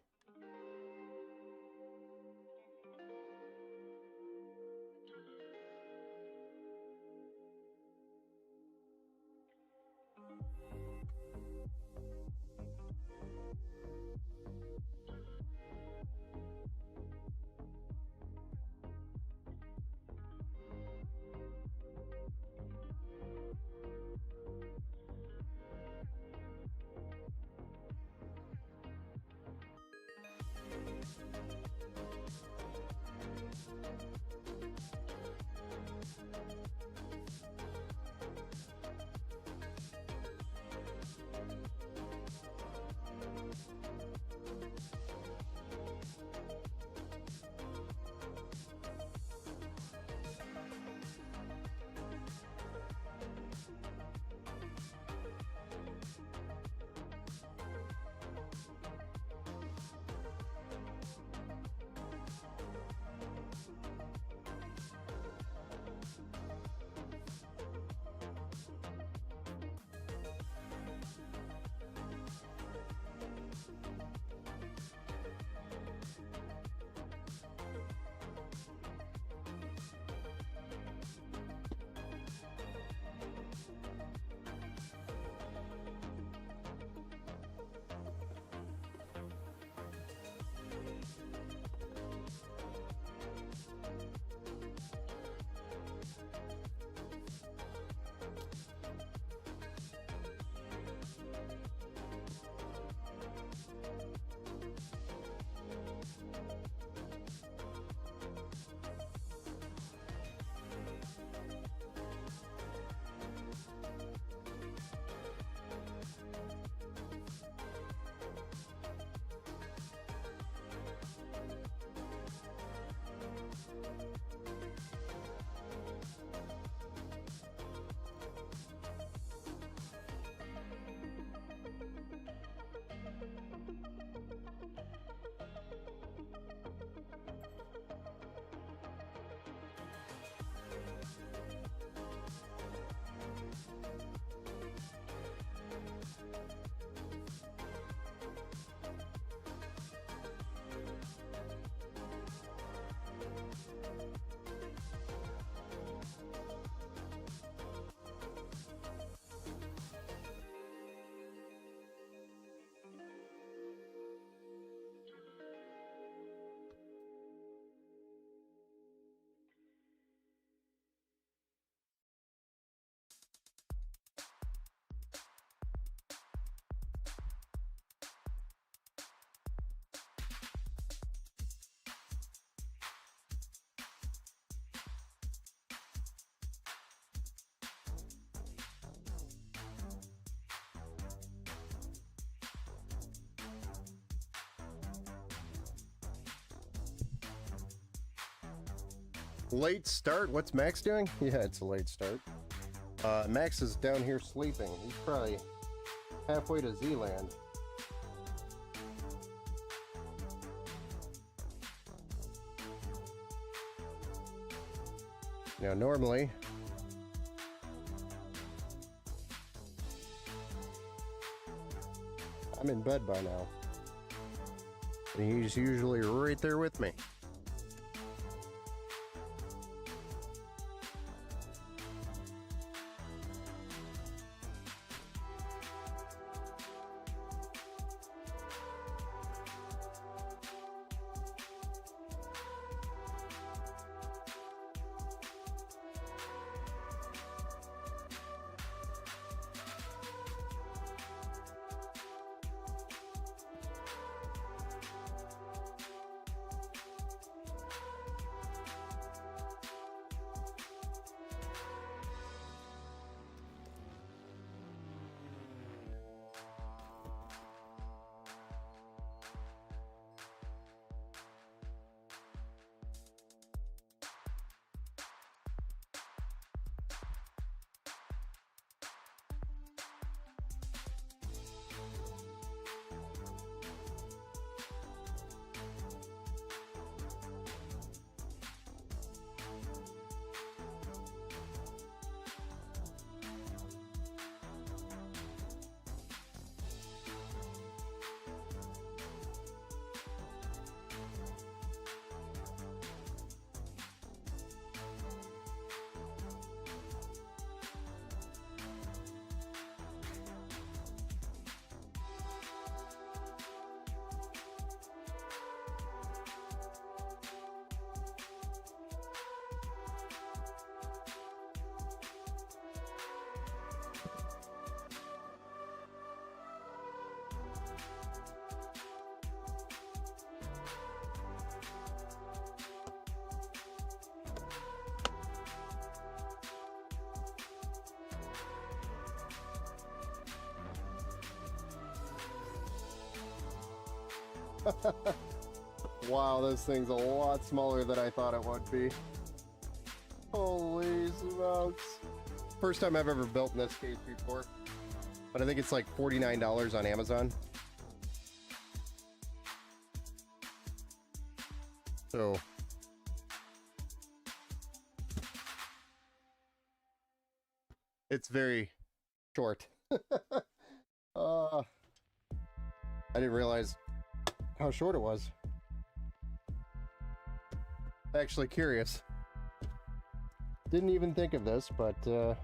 Late start? What's Max doing? Yeah, it's a late start. Max is down here sleeping. He's probably halfway to Z-Land. Now, normally, I'm in bed by now. And he's usually right there with me. Wow, this thing's a lot smaller than I thought it would be. Holy smokes. First time I've ever built in this case before. But I think it's like $49 on Amazon. So it's very short. I didn't realize how short it was. Actually curious. Didn't even think of this, but will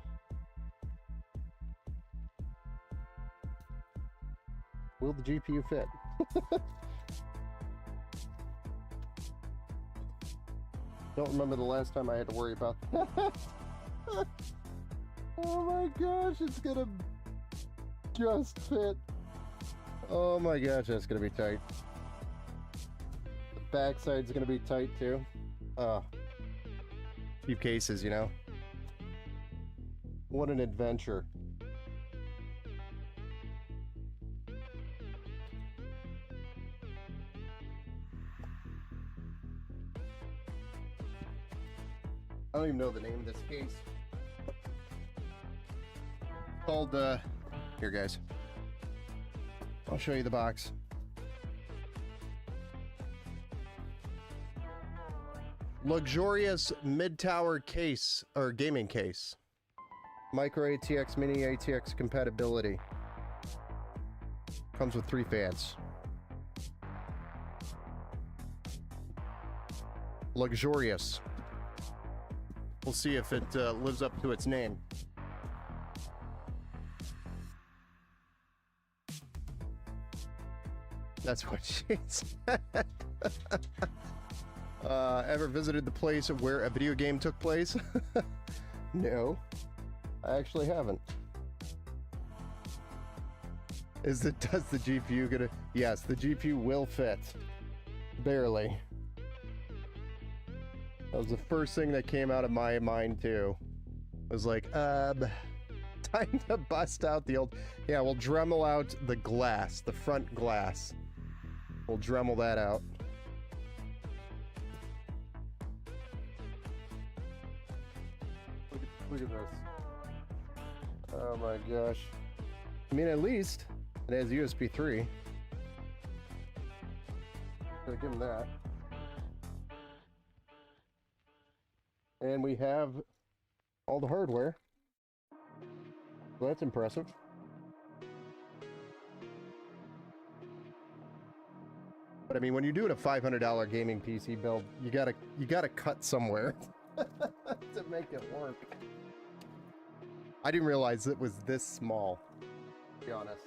the GPU fit? Don't remember the last time I had to worry about that. Oh my gosh, it's gonna just fit. Oh my gosh, that's gonna be tight. The backside's gonna be tight too. Few cases, you know. What an adventure. I don't even know the name of this case. Called, here guys. I'll show you the box. Luxurious mid-tower case, or gaming case. Micro ATX, mini ATX compatibility. Comes with 3 fans. Luxurious. We'll see if it lives up to its name. That's what she said. Ever visited the place where a video game took place? No, I actually haven't. Does the GPU gonna? Yes, the GPU will fit. Barely. That was the first thing that came out of my mind too. I was like, time to bust out the old. Yeah, we'll Dremel out the glass, the front glass. We'll Dremel that out. Look at this. Oh my gosh. I mean, at least it has USB 3. Gotta give him that. And we have all the hardware. So that's impressive. But I mean, when you're doing a $500 gaming PC build, you gotta cut somewhere to make it work. I didn't realize it was this small, to be honest.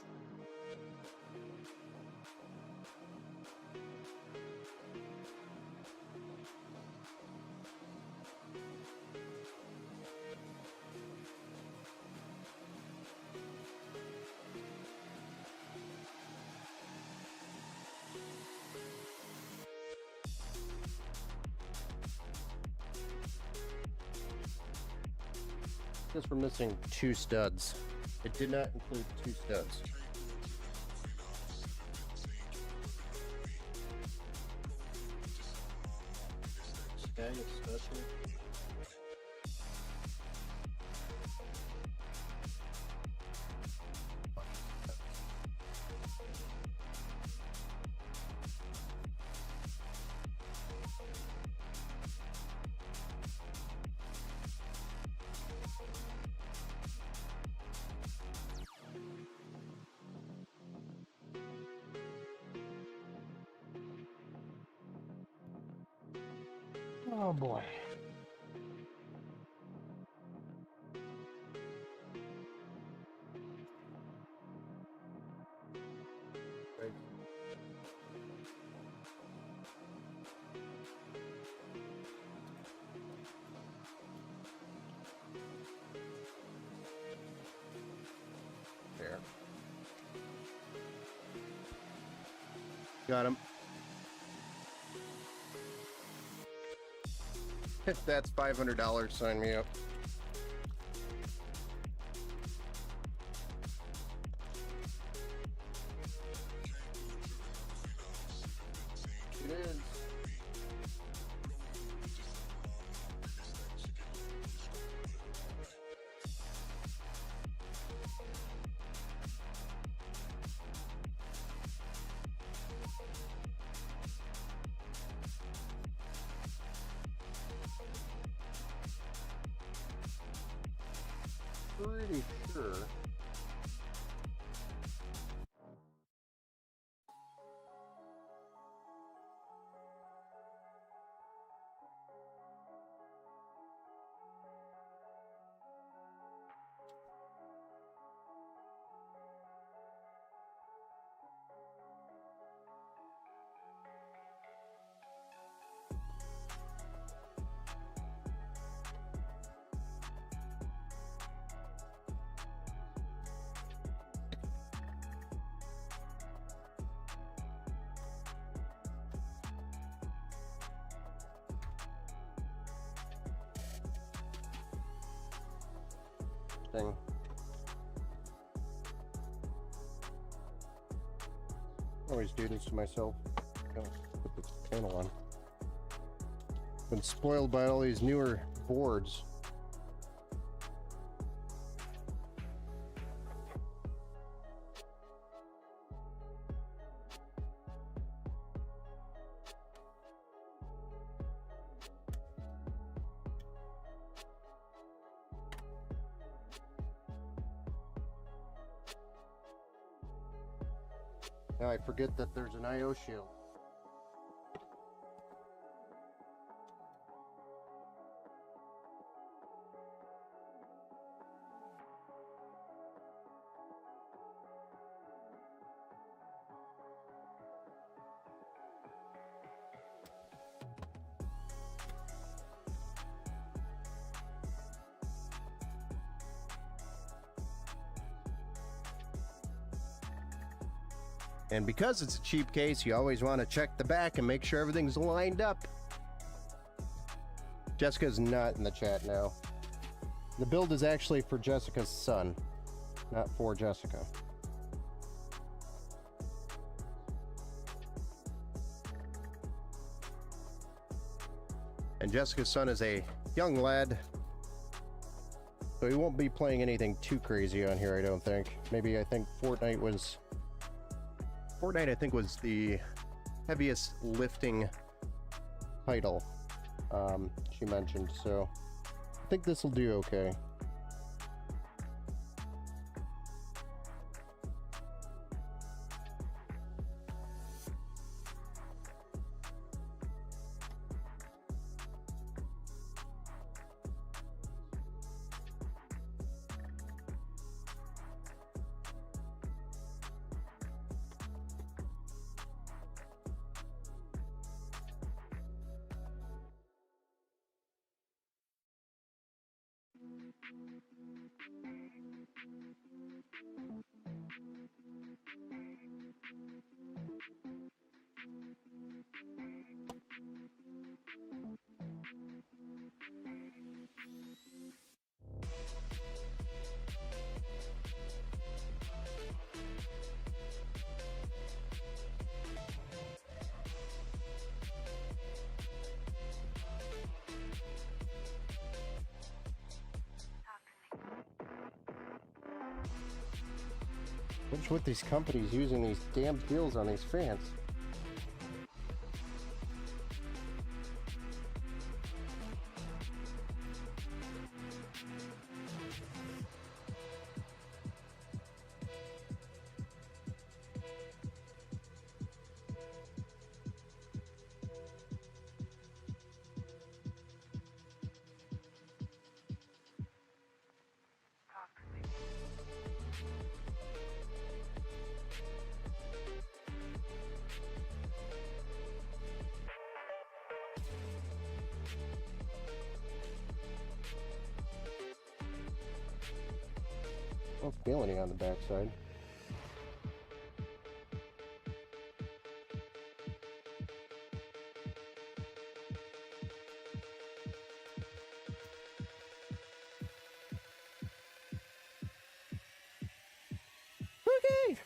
Because we're missing 2 studs. It did not include 2 studs. Okay, it's studs here. Oh boy. Right. There. Got him. If that's $500, sign me up. It is. Pretty sure. Thing. Always do this to myself. Gotta put this panel on. Been spoiled by all these newer boards. Now I forget that there's an I/O shield. And because it's a cheap case, you always want to check the back and make sure everything's lined up. Jessica's not in the chat now. The build is actually for Jessica's son, not for Jessica. And Jessica's son is a young lad So he won't be playing anything too crazy on here, I don't think. Maybe I think Fortnite, I think, was the heaviest lifting title she mentioned, so I think this will do okay. What's with these companies using these damn deals on these fans? Don't feel any on the backside. Okay.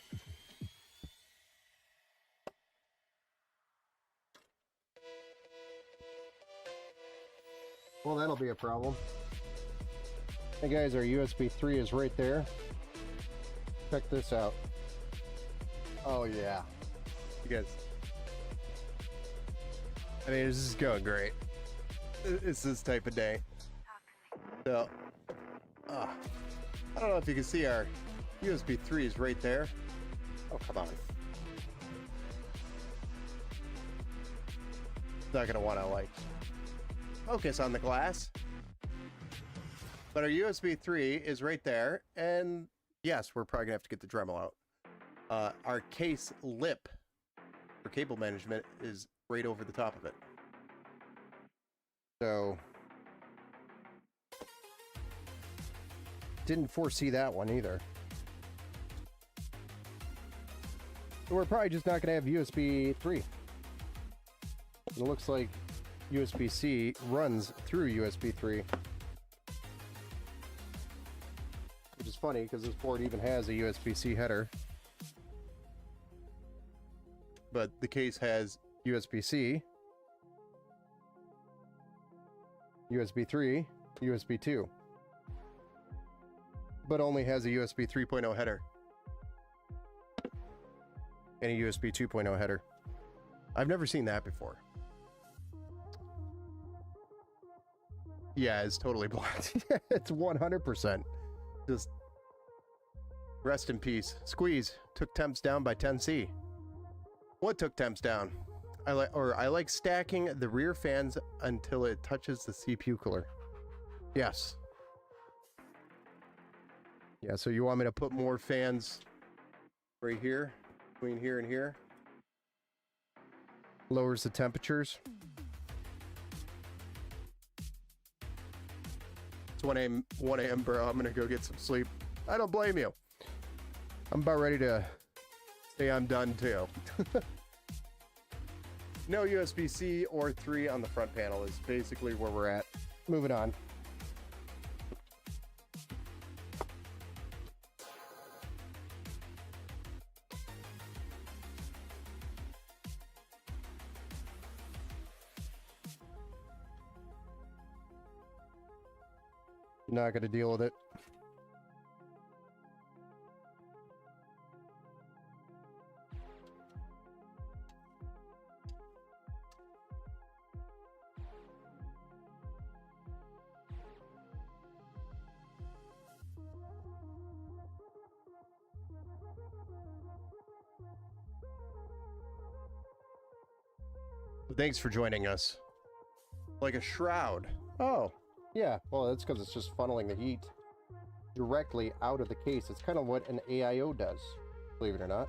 Well, that'll be a problem. Hey guys, our USB 3 is right there. Check this out. Oh yeah, you guys. I mean, this is going great. It's this type of day. So, I don't know if you can see our USB 3s right there. Oh, come on. Not gonna want to like focus on the glass. But our USB 3 is right there, and yes, we're probably gonna have to get the Dremel out. Our case lip for cable management is right over the top of it. So, didn't foresee that one either. So we're probably just not going to have USB 3. It looks like USB-C runs through USB 3. Which is funny because this board even has a USB-C header. But the case has USB-C, USB 3, USB 2. but only has a USB 3.0 header and a USB 2.0 header. I've never seen that before. Yeah, it's totally blocked. It's 100%. Just rest in peace. Squeeze took temps down by 10C. What took temps down? I like stacking the rear fans until it touches the CPU cooler. Yes. Yeah, so you want me to put more fans right here, between here and here? Lowers the temperatures. It's 1 a.m., bro. I'm gonna go get some sleep. I don't blame you. I'm about ready to say I'm done too. No USB-C or 3 on the front panel is basically where we're at. Moving on. Not gonna deal with it. Thanks for joining us. Like a shroud. Oh, yeah. Well, that's because it's just funneling the heat directly out of the case. It's kind of what an AIO does, believe it or not.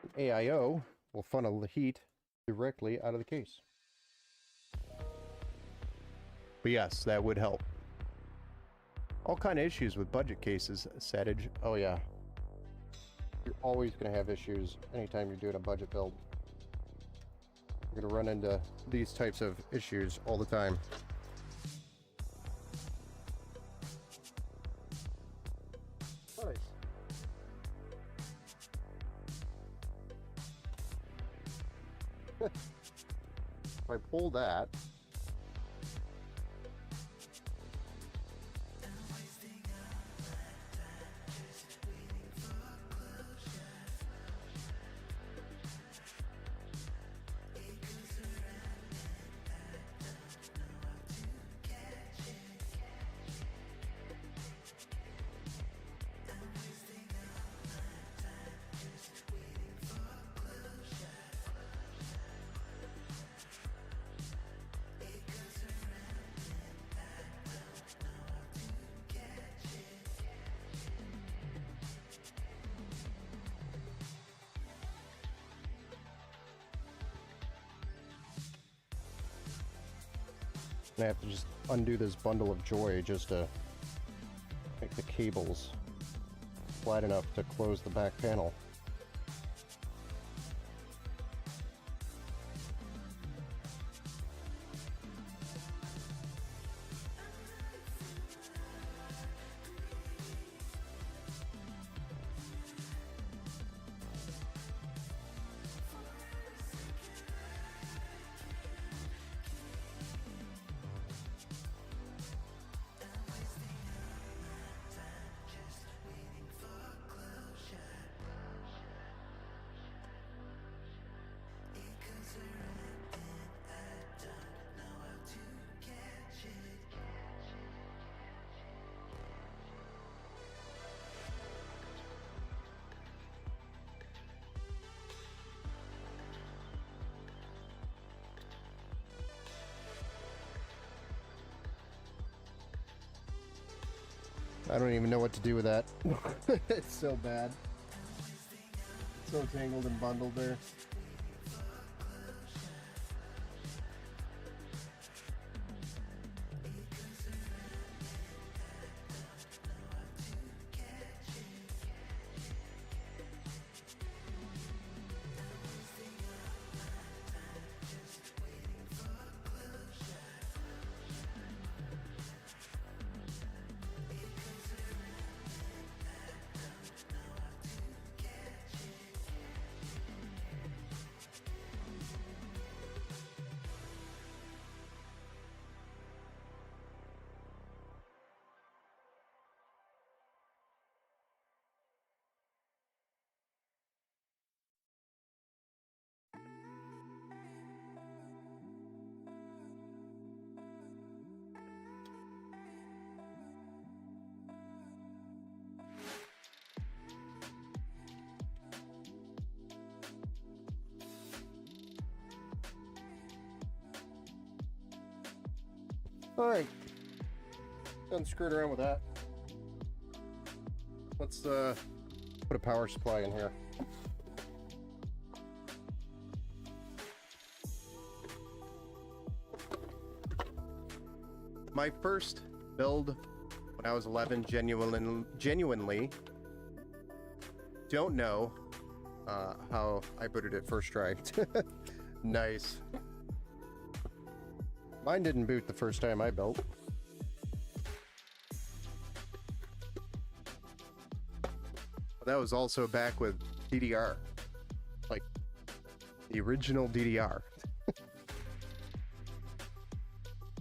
An AIO will funnel the heat directly out of the case. But yes, that would help. All kind of issues with budget cases, Satage. Oh, yeah. You're always going to have issues anytime you're doing a budget build. You're going to run into these types of issues all the time. Nice. If I pull that, I have to just undo this bundle of joy just to make the cables flat enough to close the back panel. I don't even know what to do with that. It's so bad. So tangled and bundled there. Alright. Done screwed around with that. Let's put a power supply in here. My first build when I was 11, genuinely don't know how I booted it first try. Nice. Mine didn't boot the first time I built. That was also back with DDR. Like, the original DDR.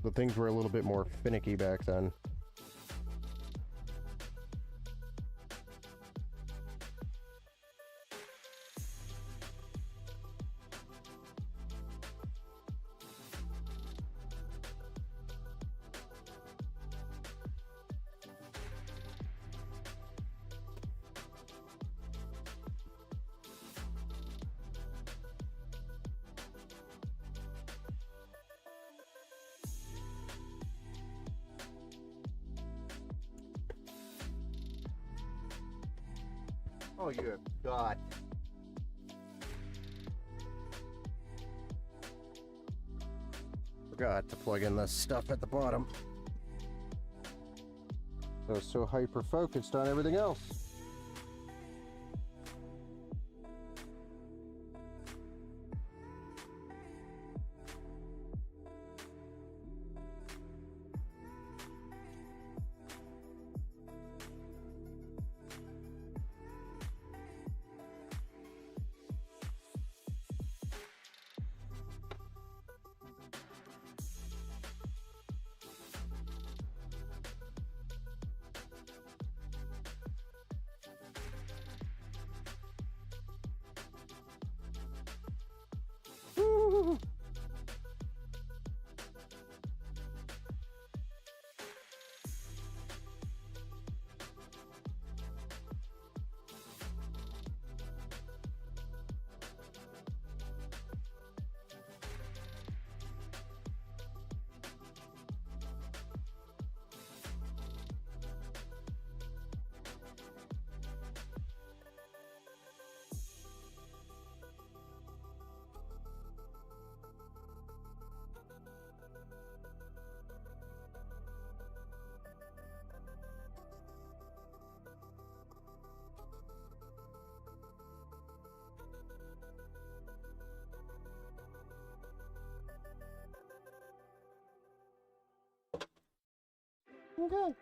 but things were a little bit more finicky back then. Oh, you have got. Forgot to plug in this stuff at the bottom. I was so hyper focused on everything else. Okay.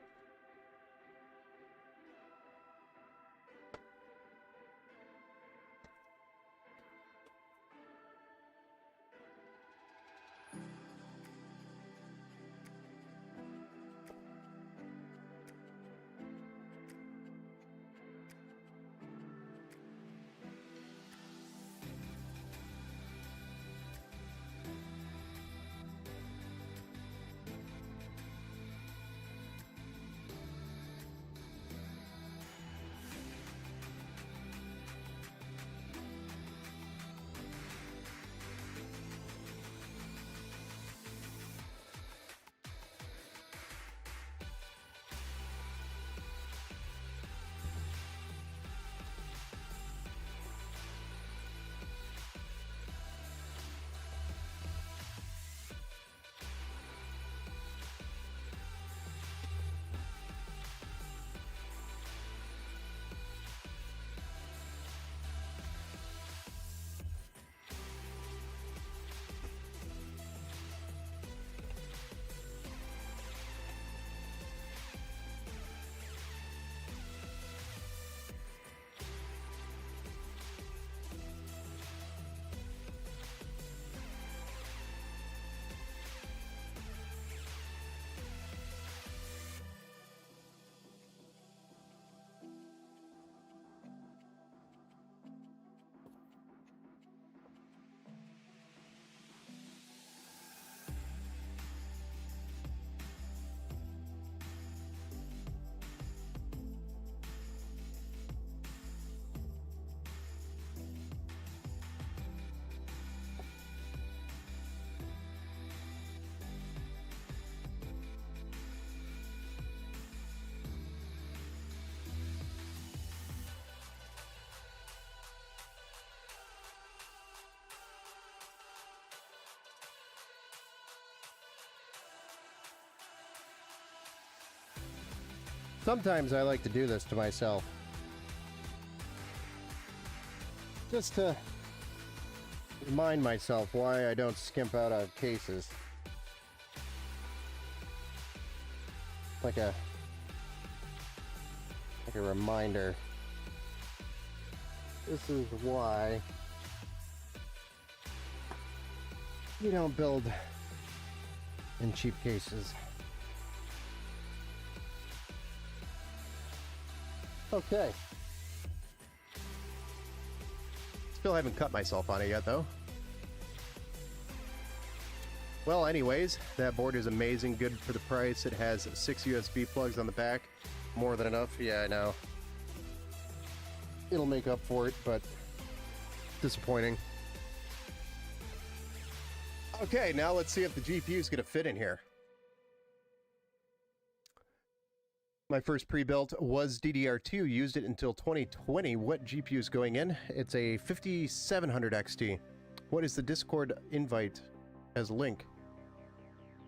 Sometimes I like to do this to myself. Just to remind myself why I don't skimp out on cases. Like a reminder. This is why you don't build in cheap cases. Okay. Still haven't cut myself on it yet, though. Well, anyways, that board is amazing, good for the price. It has 6 USB plugs on the back. More than enough. Yeah, I know. It'll make up for it, but Disappointing. Okay, now let's see if the GPU is going to fit in here. My first pre-built was DDR2, used it until 2020. What GPU is going in? It's a 5700 XT. What is the Discord invite as a link?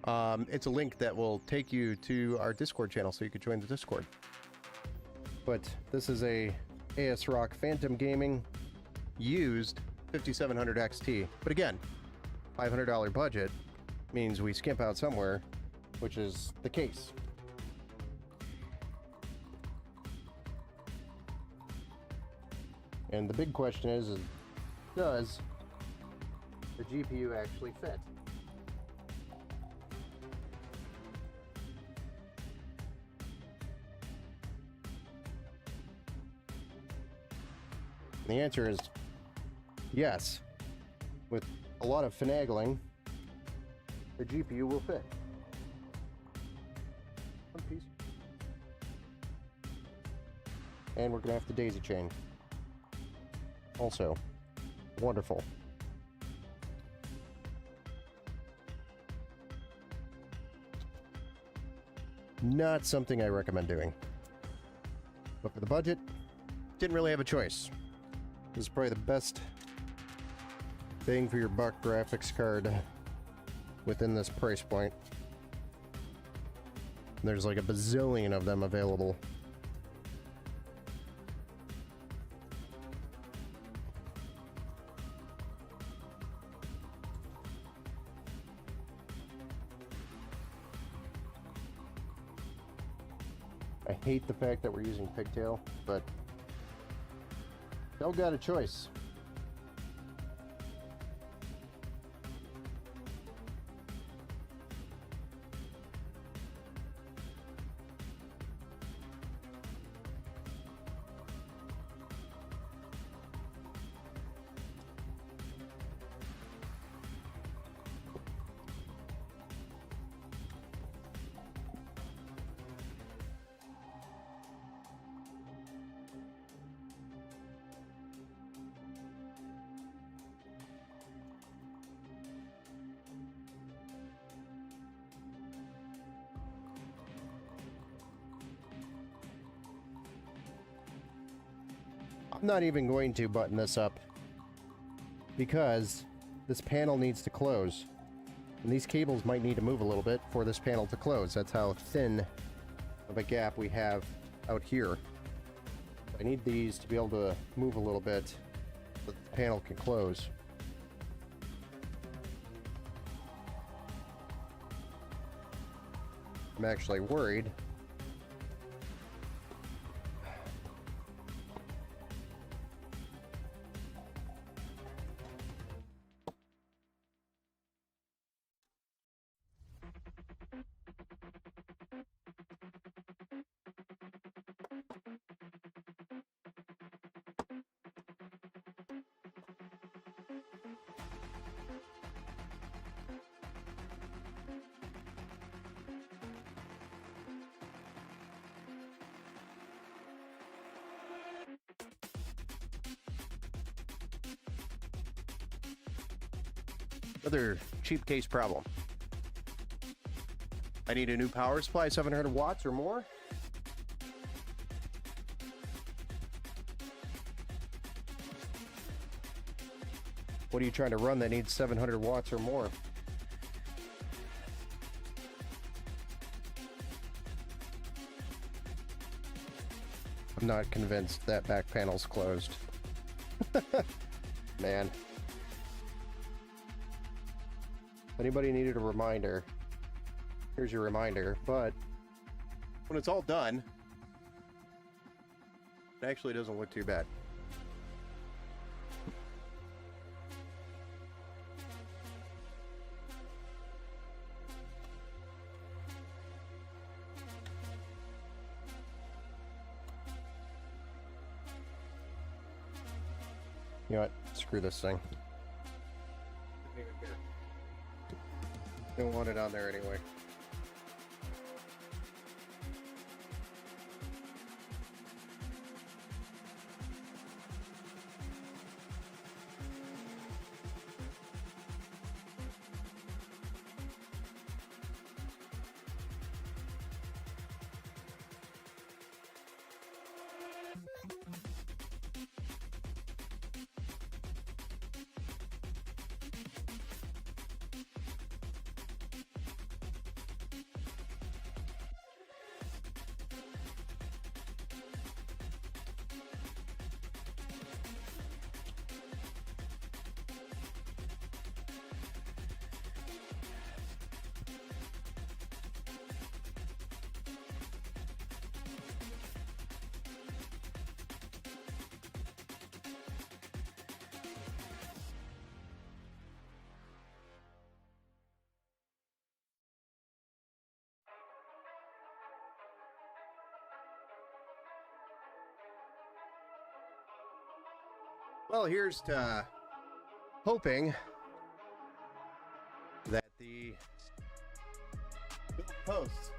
It's a link that will take you to our Discord channel so you can join the Discord. but this is a ASRock Phantom Gaming Used 5700 XT. But again, $500 budget means we skimp out somewhere, which is the case. And the big question is does the GPU actually fit? And the answer is yes. With a lot of finagling, the GPU will fit. One piece. And we're gonna have to daisy chain. Also, wonderful. Not something I recommend doing. But for the budget, didn't really have a choice. This is probably the best bang for your buck graphics card within this price point. There's like a bazillion of them available. I hate the fact that we're using pigtail, but Dell got a choice. I'm not even going to button this up because this panel needs to close. And these cables might need to move a little bit for this panel to close. That's how thin of a gap we have out here. I need these to be able to move a little bit so that the panel can close. I'm actually worried another cheap case problem. I need a new power supply, 700 watts or more. what are you trying to run that needs 700 watts or more? I'm not convinced that back panel's closed. Man. If anybody needed a reminder, here's your reminder, but When it's all done, it actually doesn't look too bad. You know what? Screw this thing. Didn't even care. Don't want it on there anyway. Well, here's to hoping that the post,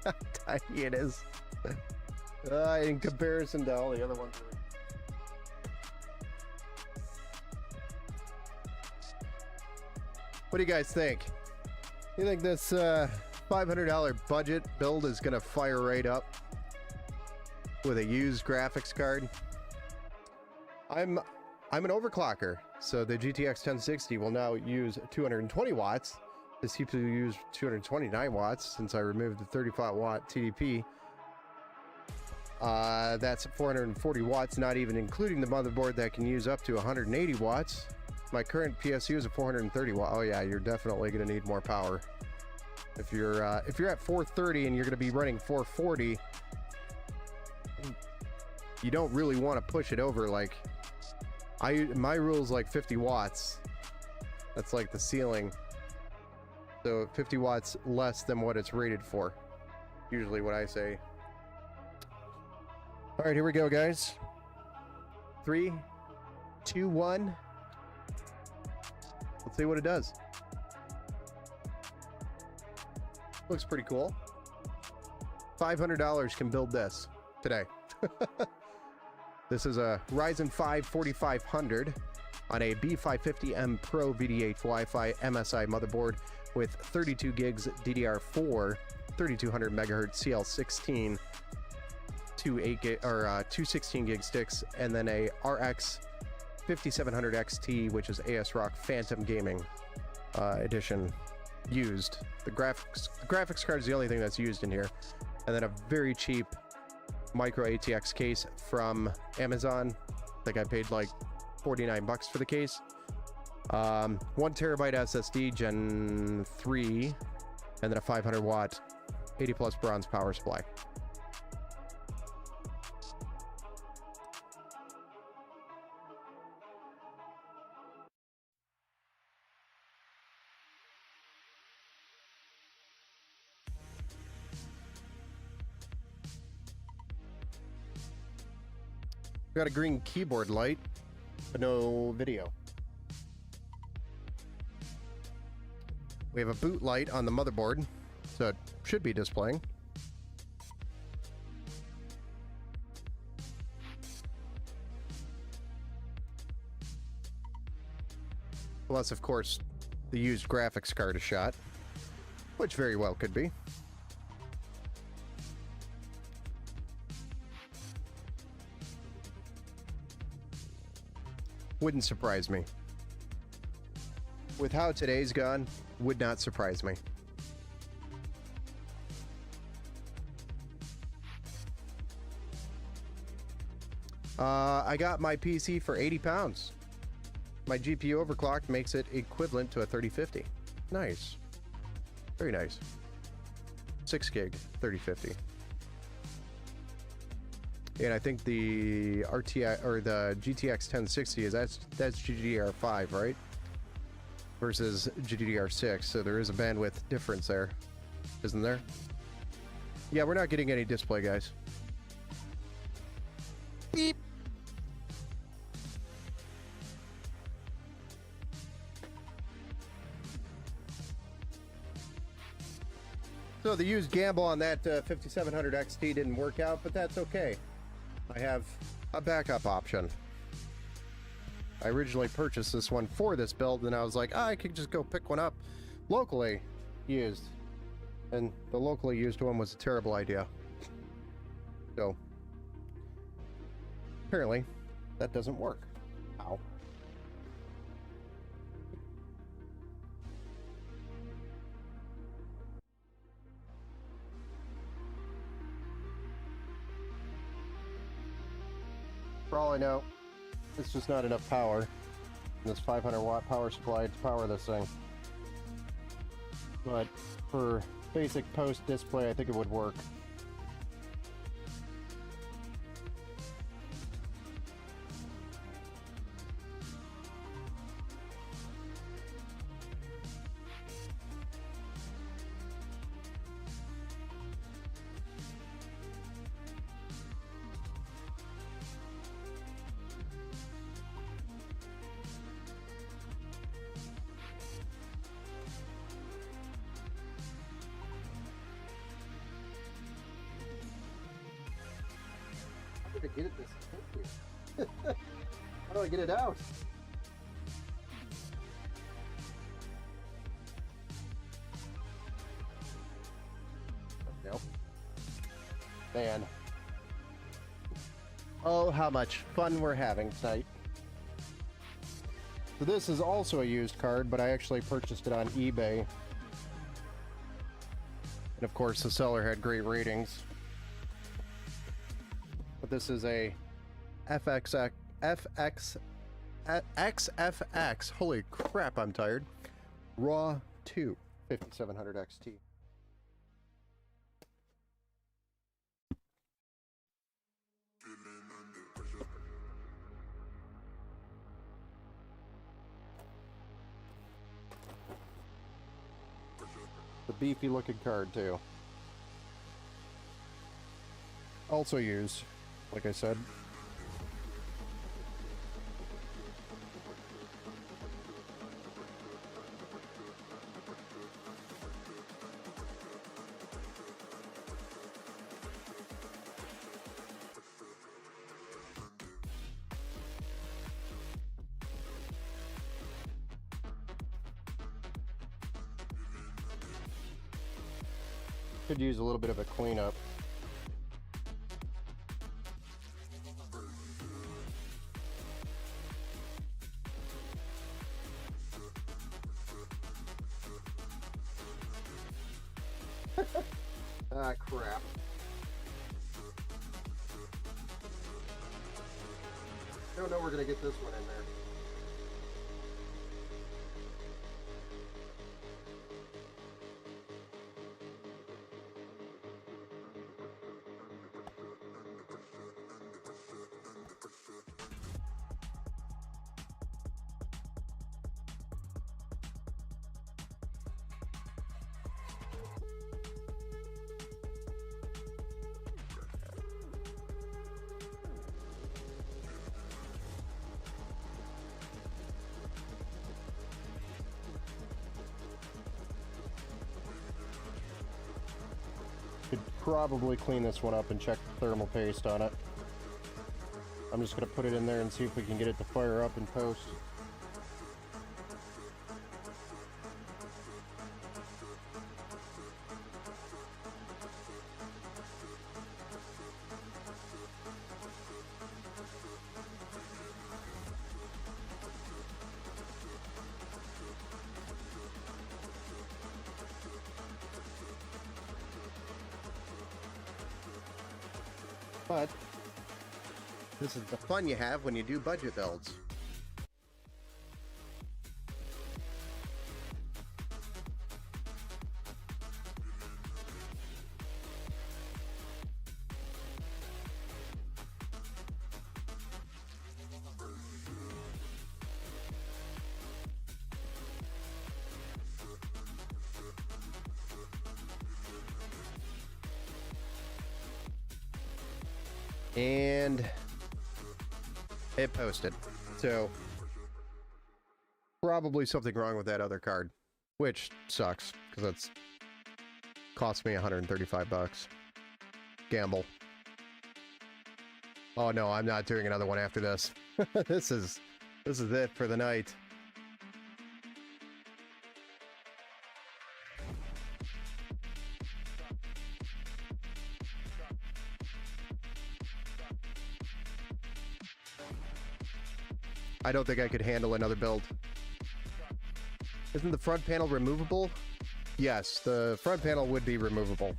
how tiny it is, in comparison to all the other ones. What do you guys think? You think this $500 budget build is going to fire right up with a used graphics card? I'm an overclocker, so the GTX 1060 will now use 220 watts. This CPU use 229 watts since I removed the 35 watt TDP. That's 440 watts, not even including the motherboard that can use up to 180 watts. My current PSU is a 430 watt. Oh yeah, you're definitely going to need more power. If you're at 430 and you're going to be running 440, you don't really want to push it over. Like my rule is like 50 watts. That's like the ceiling. So 50 watts less than what it's rated for. Usually what I say. All right, here we go, guys. 3, 2, 1. Let's see what it does. Looks pretty cool. $500 can build this today. This is a Ryzen 5 4500 on a B550M Pro VDH Wi-Fi MSI motherboard with 32 gigs DDR4, 3200 megahertz CL16, two 16 gig sticks, and then a RX 5700 XT, which is ASRock Phantom Gaming edition used. The graphics card is the only thing that's used in here, and then a very cheap micro ATX case from Amazon. I think I paid like 49 bucks for the case. 1 terabyte SSD Gen 3, and then a 500 watt 80 plus bronze power supply. Got a green keyboard light, but no video. We have a boot light on the motherboard, so it should be displaying. Plus, of course, the used graphics card is shot, which very well could be. Wouldn't surprise me. With how today's gone, would not surprise me. I got my PC for 80 pounds. My GPU overclocked makes it equivalent to a 3050. Nice. Very nice. 6 gig 3050. And I think the RTI or the GTX 1060 is that's GDDR5, right? Versus GDDR6, so there is a bandwidth difference there, isn't there? Yeah, we're not getting any display, guys. Beep. So the used gamble on that 5700 XT didn't work out, but that's okay. I have a backup option. I originally purchased this one for this build, and I was like, I could just go pick one up locally used. And the locally used one was a terrible idea. So, apparently, that doesn't work. Ow. For all I know, it's just not enough power in this 500 watt power supply to power this thing. But for basic post display, I think it would work. How do I get it this? How do I get it out? Nope. Man. Oh, how much fun we're having tonight. So this is also a used card, but I actually purchased it on eBay. And of course, the seller had great ratings. But this is a XFX. Holy crap, I'm tired. Raw 2 5700 XT. The beefy looking card too. Also used, like I said. Could use a little bit of a cleanup. Ah, crap. I don't know we're gonna get this one in there. Could probably clean this one up and check the thermal paste on it. I'm just going to put it in there and see if we can get it to fire up in post. But this is the fun you have when you do budget builds. And it posted. So probably something wrong with that other card, which sucks because that's Cost me 135 bucks. Gamble. Oh no, I'm not doing another one after this. This is it for the night. I don't think I could handle another build. Isn't the front panel removable? Yes, the front panel would be removable.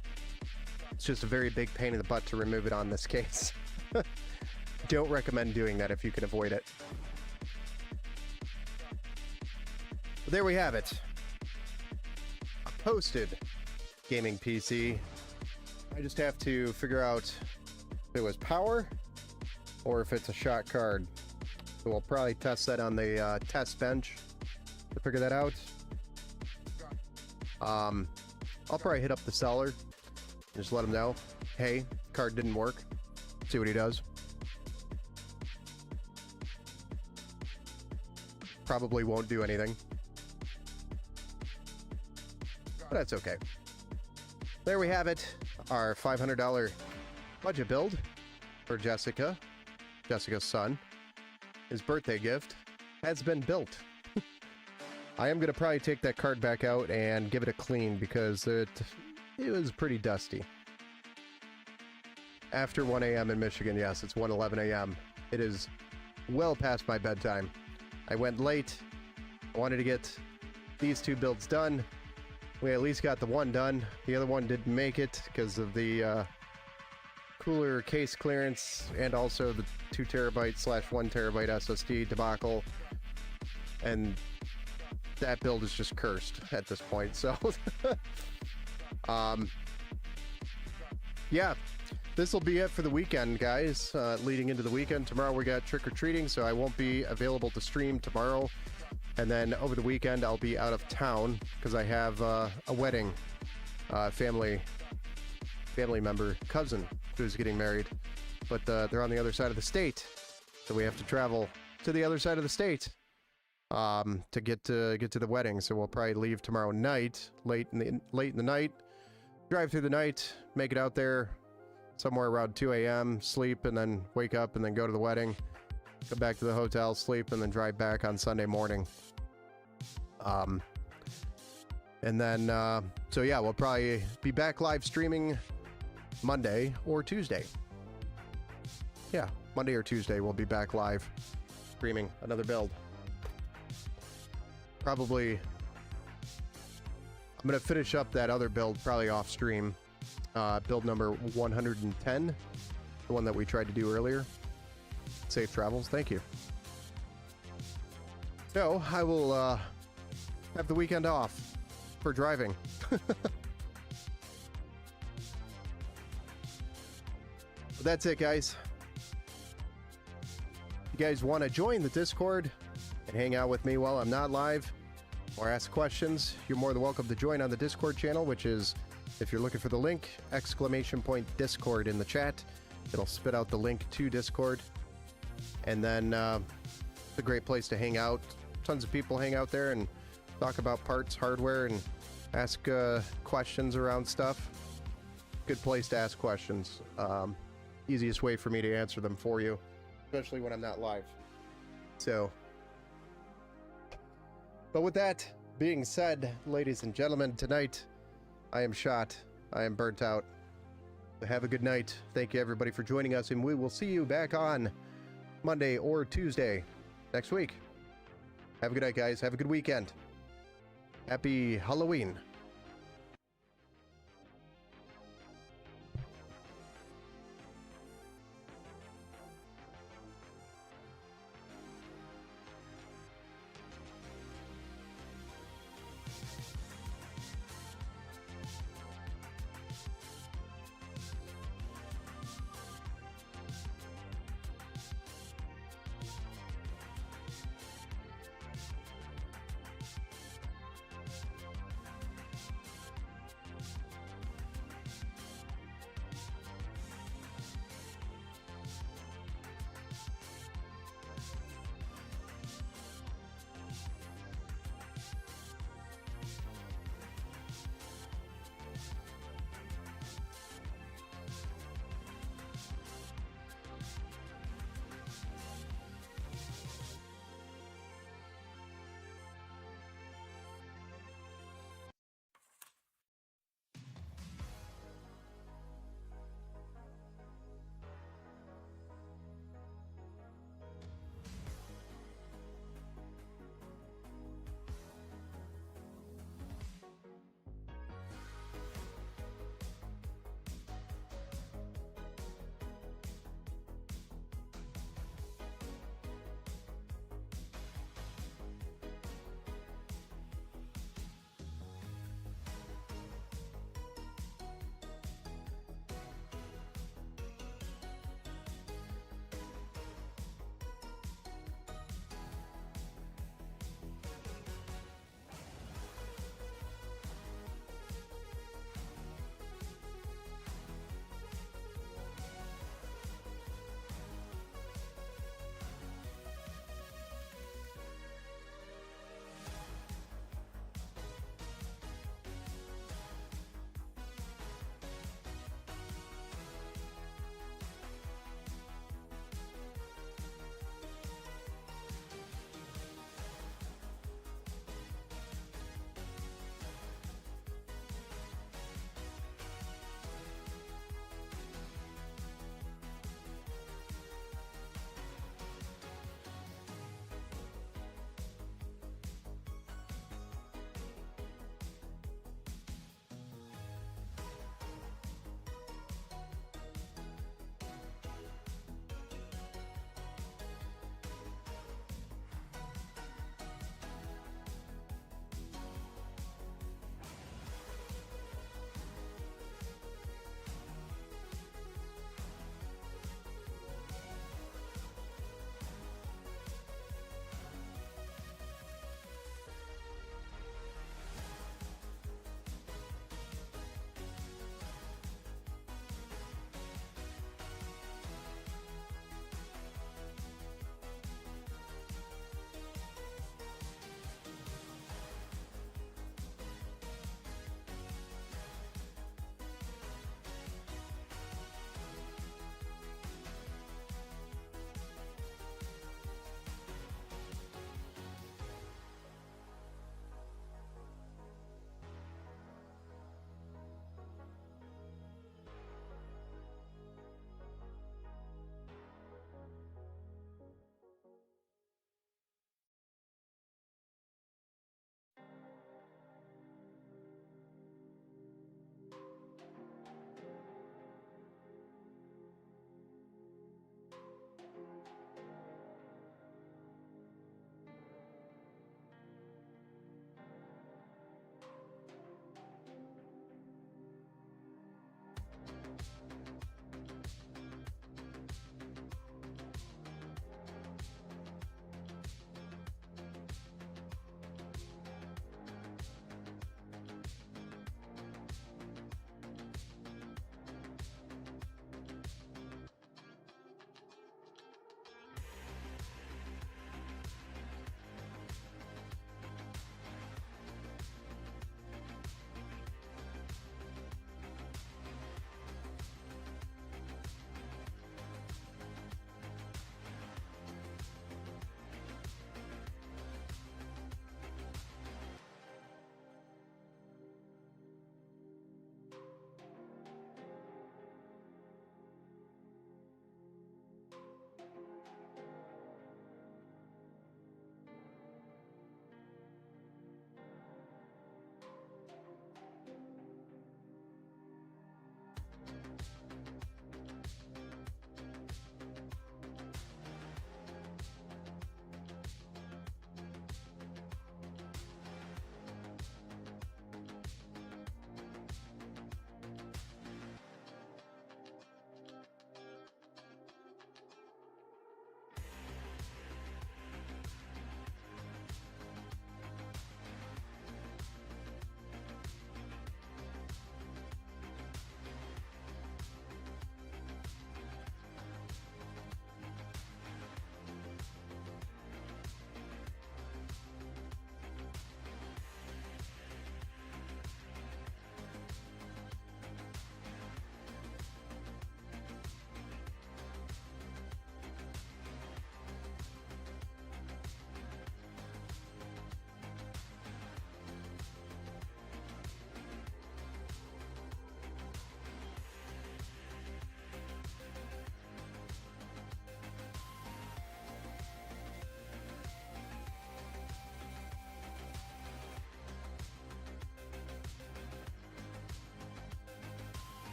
It's just a very big pain in the butt to remove it on this case. Don't recommend doing that if you can avoid it. But there we have it. A posted gaming PC. I just have to figure out if it was power or if it's a shot card. So we'll probably test that on the test bench to figure that out. I'll probably hit up the seller and just let him know, hey, card didn't work. See what he does. Probably won't do anything, but that's okay. There we have it, our $500 budget build for Jessica's son. His birthday gift has been built. I am going to probably take that card back out and give it a clean because it was pretty dusty. After 1 a.m. in Michigan, yes, it's 1:11 a.m. It is well past my bedtime. I went late. I wanted to get these two builds done. We at least got the one done. The other one didn't make it because of the cooler case clearance and also the 2 terabyte / 1 terabyte SSD debacle. And that build is just cursed at this point. So, yeah, this will be it for the weekend, guys. Leading into the weekend, tomorrow we got trick-or-treating, so I won't be available to stream tomorrow. And then over the weekend, I'll be out of town because I have a wedding, family member, cousin, who's getting married. But they're on the other side of the state, so we have to travel to the other side of the state to get to the wedding. So we'll probably leave tomorrow night, late in the night, drive through the night, make it out there somewhere around 2 a.m., sleep, and then wake up and then go to the wedding, go back to the hotel, sleep, and then drive back on Sunday morning. And then, so yeah, we'll probably be back live streaming Monday or Tuesday. Yeah, Monday or Tuesday we'll be back live streaming another build. Probably, I'm going to finish up that other build probably off stream. Build number 110, the one that we tried to do earlier. Safe travels, thank you. So, I will have the weekend off for driving. That's it, guys. If you guys want to join the Discord and hang out with me while I'm not live or ask questions, you're more than welcome to join on the Discord channel, which is, if you're looking for the link, !Discord in the chat. It'll spit out the link to Discord. And then it's a great place to hang out. Tons of people hang out there and talk about parts, hardware, and ask questions around stuff. Good place to ask questions. Easiest way for me to answer them for you, especially when I'm not live. So, but with that being said, ladies and gentlemen, tonight I am shot. I am burnt out. Have a good night. Thank you, everybody, for joining us, and we will see you back on Monday or Tuesday next week. Have a good night, guys. Have a good weekend. Happy Halloween.